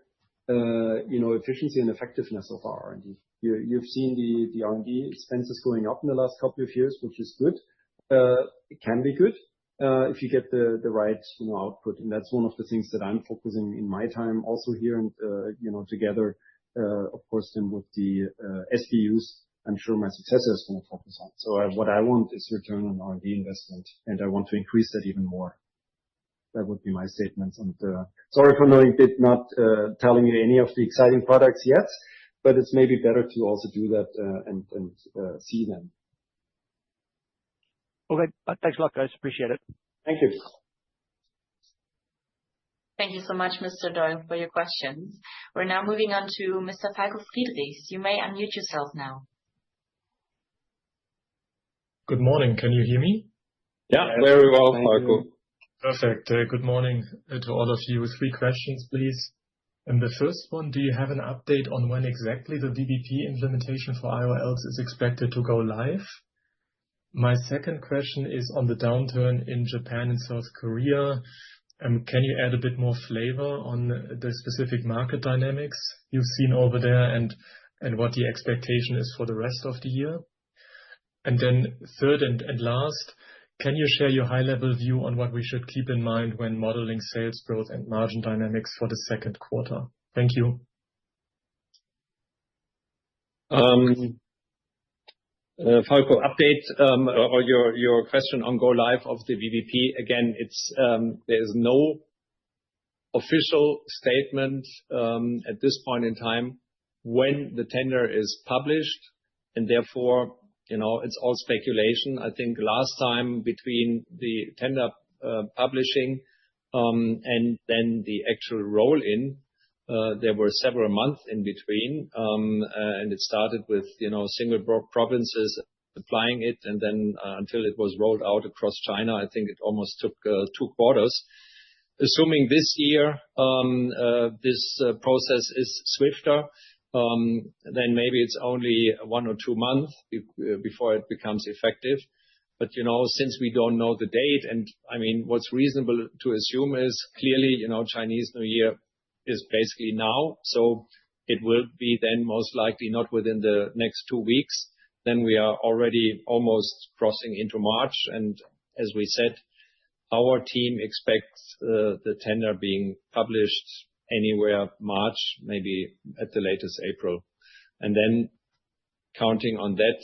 efficiency and effectiveness of our R&D. You've seen the R&D expenses going up in the last couple of years, which is good. It can be good if you get the right output, and that's one of the things that I'm focusing in my time also here, and together, of course, then with the SBUs, I'm sure my successor is going to focus on. So what I want is return on R&D investment, and I want to increase that even more. That would be my statements. And sorry for not telling you any of the exciting products yet, but it's maybe better to also do that and see them. Okay, thanks a lot, guys. Appreciate it. Thank you. Thank you so much, Mr. Doyle, for your questions. We're now moving on to Mr. Falco Friedrichs. You may unmute yourself now. Good morning. Can you hear me? Yeah, very well, Falco. Perfect. Good morning to all of you. 3 questions, please. And the first one, do you have an update on when exactly the VBP implementation for IOLs is expected to go live? My second question is on the downturn in Japan and South Korea. Can you add a bit more flavor on the specific market dynamics you've seen over there, and what the expectation is for the rest of the year? And then third and last, can you share your high-level view on what we should keep in mind when modeling sales growth and margin dynamics for the second quarter? Thank you. Falco, update or your question on go live of the VBP. Again, there is no official statement at this point in time. when the tender is published, and therefore, it's all speculation. I think last time between the tender publishing and then the actual roll-in, there were several months in between, and it started with single provinces applying it, and then until it was rolled out across China, I think it almost took 2 quarters. Assuming this year this process is swifter, then maybe it's only 1 or 2 months before it becomes effective. But since we don't know the date, and I mean, what's reasonable to assume is clearly, Chinese New Year is basically now, so it will be then most likely not within the next 2 weeks. Then we are already almost crossing into March, and as we said, our team expects the tender being published anywhere March, maybe at the latest April. And then counting on that,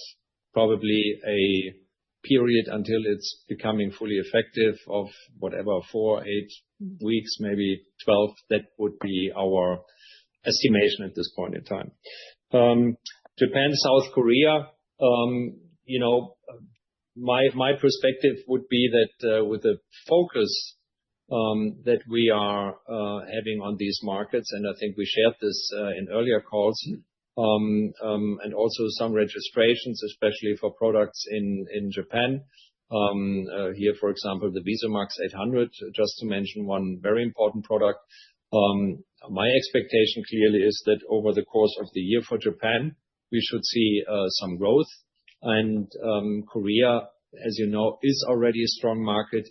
probably a period until it's becoming fully effective of whatever, 4, 8 weeks, maybe 12. That would be our estimation at this point in time. Japan, South Korea, my perspective would be that with the focus that we are having on these markets, and I think we shared this in earlier calls, and also some registrations, especially for products in Japan. Here, for example, the VisuMax 800, just to mention one very important product. My expectation clearly is that over the course of the year for Japan, we should see some growth. And Korea, as you know, is already a strong market.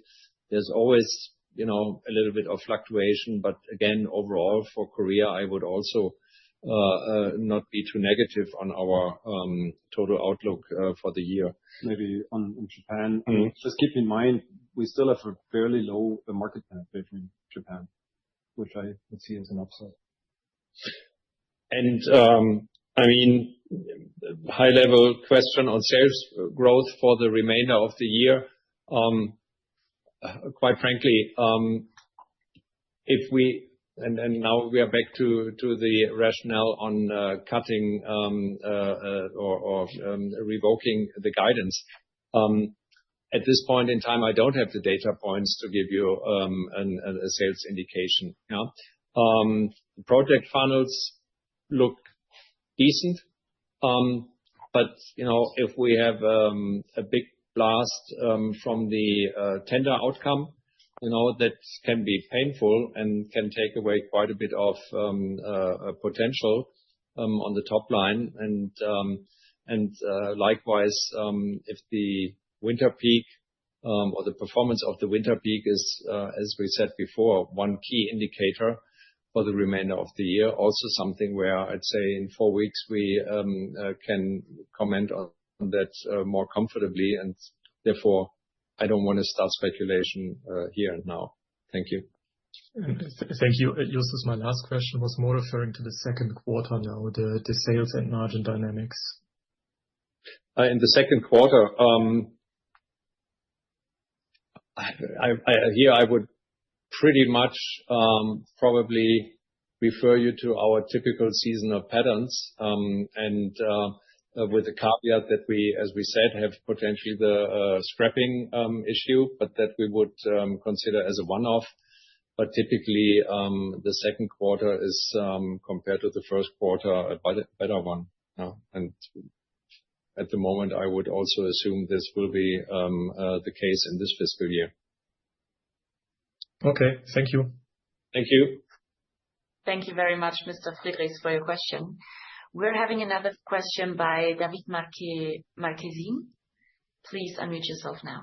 There's always, a little bit of fluctuation, but again, overall for Korea, I would also not be too negative on our total outlook for the year. Maybe on Japan, just keep in mind, we still have a fairly low market penetration in Japan, which I would see as an upside. And I mean, high level question on sales growth for the remainder of the year. Quite frankly, if we and now we are back to the rationale on cutting or revoking the guidance. At this point in time, I don't have the data points to give you a sales indication. Project funnels look decent, but if we have a big blast from the tender outcome, that can be painful and can take away quite a bit of potential on the top line. And likewise, if the winter peak or the performance of the winter peak is, as we said before, one key indicator for the remainder of the year, also something where I'd say in 4 weeks we can comment on that more comfortably, and therefore I don't want to start speculation here and now. Thank you. Thank you. Justus, my last question was more referring to the second quarter now, the sales and margin dynamics. In the second quarter, I would pretty much probably refer you to our typical seasonal patterns, and with the caveat that we, as we said, have potentially the scrapping issue, but that we would consider as a one-off. But typically, the second quarter is compared to the first quarter a better one. And at the moment, I would also assume this will be the case in this fiscal year. Okay, thank you. Thank you. Thank you very much, Mr. Friedrichs, for your question. We're having another question by David Marquezine. Please unmute yourself now.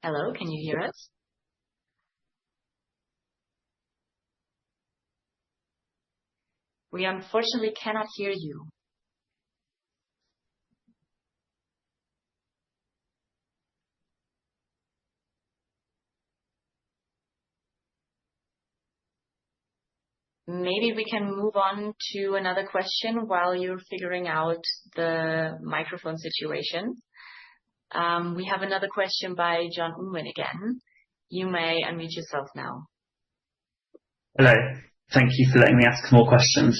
Hello, can you hear us? We unfortunately cannot hear you. Maybe we can move on to another question while you're figuring out the microphone situation. We have another question by John Unwin again. You may unmute yourself now. Hello. Thank you for letting me ask more questions.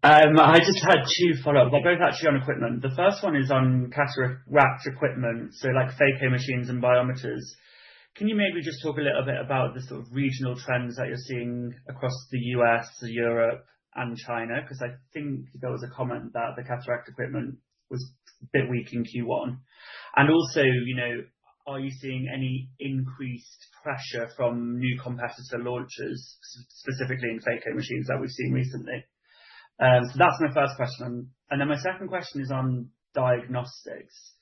I just had two follow-ups. They're both actually on equipment. The first one is on cataract equipment, so like phaco machines and biometers. Can you maybe just talk a little bit about the sort of regional trends that you're seeing across the US, Europe, and China? Because I think there was a comment that the cataract equipment was a bit weak in Q1. And also, are you seeing any increased pressure from new competitor launches, specifically in phaco machines that we've seen recently? So that's my first question. And then my second question is on diagnostics.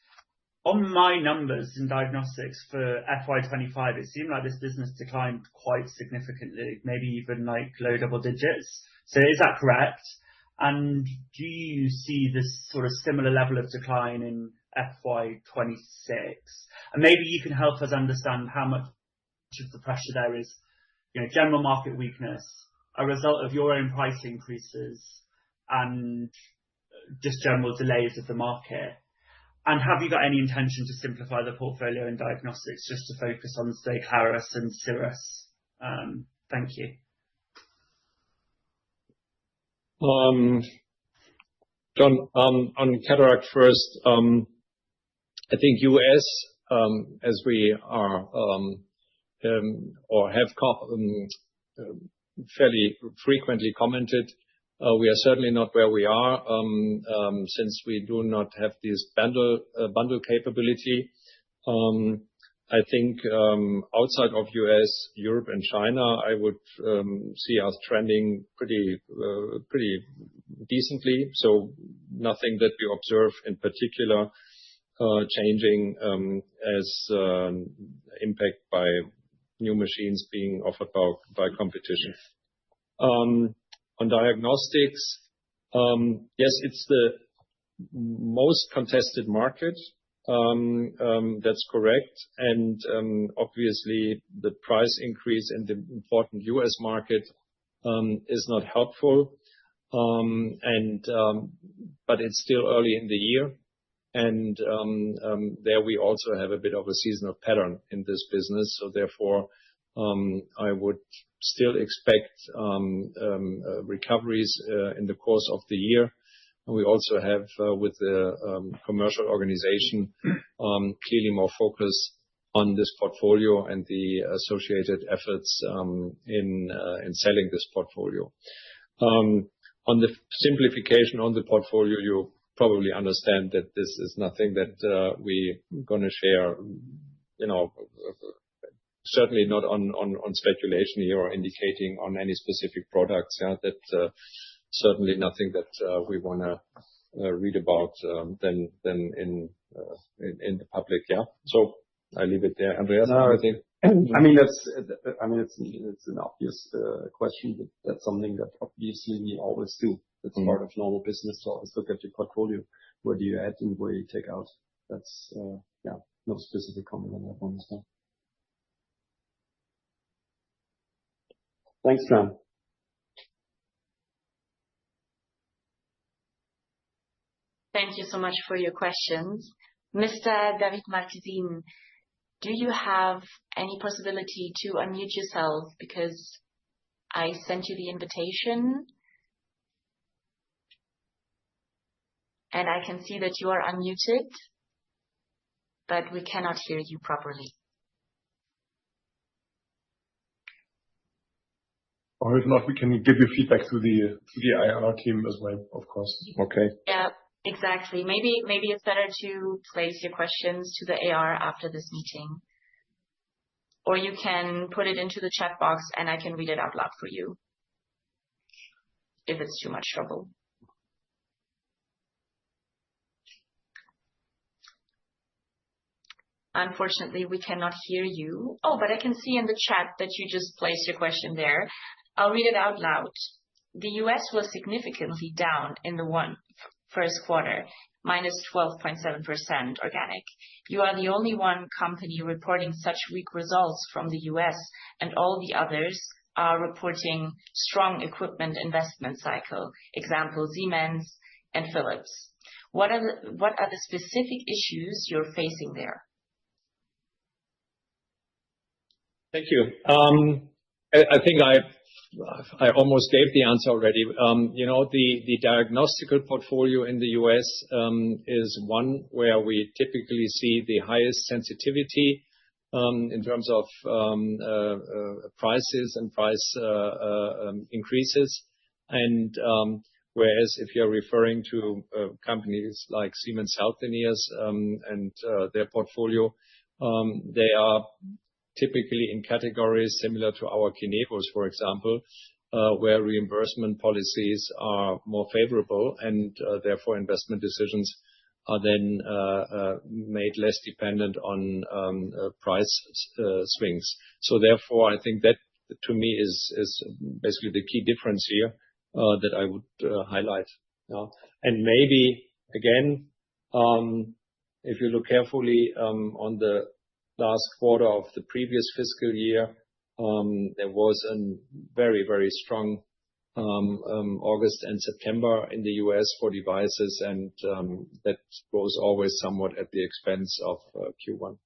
On my numbers in diagnostics for FY25, it seemed like this business declined quite significantly, maybe even like low double digits. So is that correct? And do you see this sort of similar level of decline in FY26? And maybe you can help us understand how much of the pressure there is, general market weakness, a result of your own price increases, and just general delays of the market. And have you got any intention to simplify the portfolio in diagnostics just to focus on, say, Claris and Cirrus? Thank you. John, on cataract first, I think US, as we are or have fairly frequently commented, we are certainly not where we are since we do not have this bundle capability. I think outside of US, Europe, and China, I would see us trending pretty decently. So nothing that we observe in particular changing as impact by new machines being offered by competition. On diagnostics, yes, it's the most contested market. That's correct. And obviously, the price increase in the important US market is not helpful. But it's still early in the year. And there we also have a bit of a seasonal pattern in this business. So therefore, I would still expect recoveries in the course of the year. And we also have, with the commercial organization, clearly more focus on this portfolio and the associated efforts in selling this portfolio. On the simplification on the portfolio, you probably understand that this is nothing that we're going to share, certainly not on speculation here or indicating on any specific products. Yeah, that certainly nothing that we want to read about then in the public. Yeah. So I leave it there. Andreas, anything? It's an obvious question, but that's something that obviously we always do. It's part of normal business to always look at your portfolio. Where do you add and where you take out? That's, no specific comment on that one as well. Thanks, John. Thank you so much for your questions. Mr. David Marquezine, do you have any possibility to unmute yourself? Because I sent you the invitation. And I can see that you are unmuted, but we cannot hear you properly. Or if not, we can give you feedback to the IR team as well, of course. Okay. Yeah, exactly. Maybe it's better to place your questions to the AR after this meeting. Or you can put it into the chat box and I can read it out loud for you, if it's too much trouble. Unfortunately, we cannot hear you. Oh, but I can see in the chat that you just placed your question there. I'll read it out loud. The US was significantly down in the first quarter, minus 12.7% organic. You are the only one company reporting such weak results from the US, and all the others are reporting strong equipment investment cycle. Example, Siemens, and Philips. What are the specific issues you're facing there? Thank you. I think I almost gave the answer already. The diagnostical portfolio in the US is one where we typically see the highest sensitivity in terms of prices and price increases. And whereas if you're referring to companies like Siemens Healthineers and their portfolio, they are typically in categories similar to our Kinevos, for example, where reimbursement policies are more favorable and therefore investment decisions are then made less dependent on price swings. So therefore, I think that to me is basically the key difference here that I would highlight. And maybe again, if you look carefully on the last quarter of the previous fiscal year, there was a very, very strong August and September in the US for devices, and that goes always somewhat at the expense of Q1.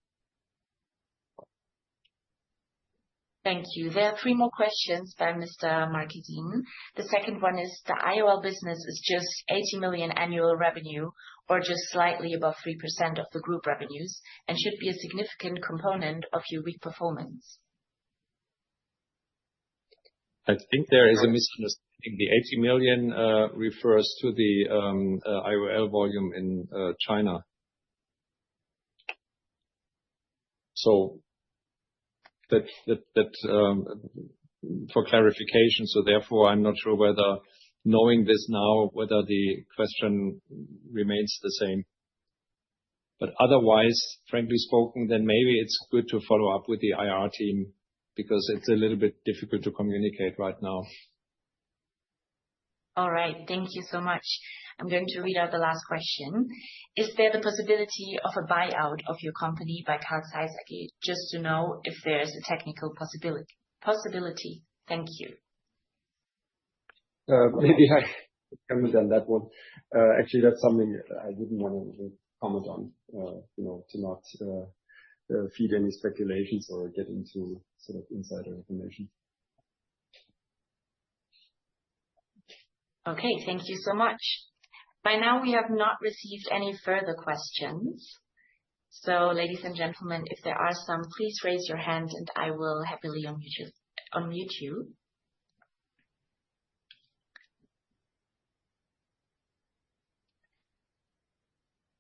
Thank you. There are 3 more questions by Mr. Marquezine. The second one is, the IOL business is just 80 million annual revenue, or just slightly above 3% of the group revenues, and should be a significant component of your weak performance. I think there is a misunderstanding. The 80 million refers to the IOL volume in China. So that for clarification. So therefore, I'm not sure whether knowing this now, whether the question remains the same. But otherwise, frankly spoken, then maybe it's good to follow up with the IR team because it's a little bit difficult to communicate right now. All right. Thank you so much. I'm going to read out the last question. Is there the possibility of a buyout of your company by Carl Zeiss AG? Just to know if there's a technical possibility. Thank you. Maybe I comment on that one. Actually, that's something I wouldn't want to comment on, to not feed any speculations or get into sort of insider information. Okay, thank you so much. By now, we have not received any further questions. So, ladies and gentlemen, if there are some, please raise your hand and I will happily unmute you.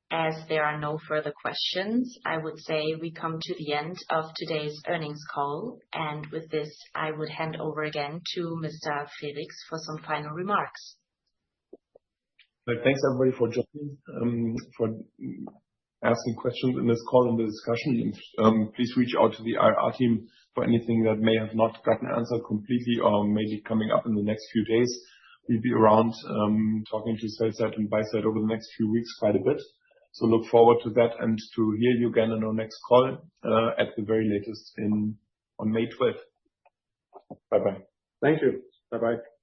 As there are no further questions, I would say we come to the end of today's earnings call. And with this, I would hand over again to Mr. Frerichs for some final remarks. Thanks everybody for joining, for asking questions in this call and the discussion. And please reach out to the IR team for anything that may have not gotten answered completely or maybe coming up in the next few days. We'll be around talking to sell side and buy side over the next few weeks quite a bit. So look forward to that and to hear you again in our next call at the very latest on May 12th. Bye-bye. Thank you. Bye-bye.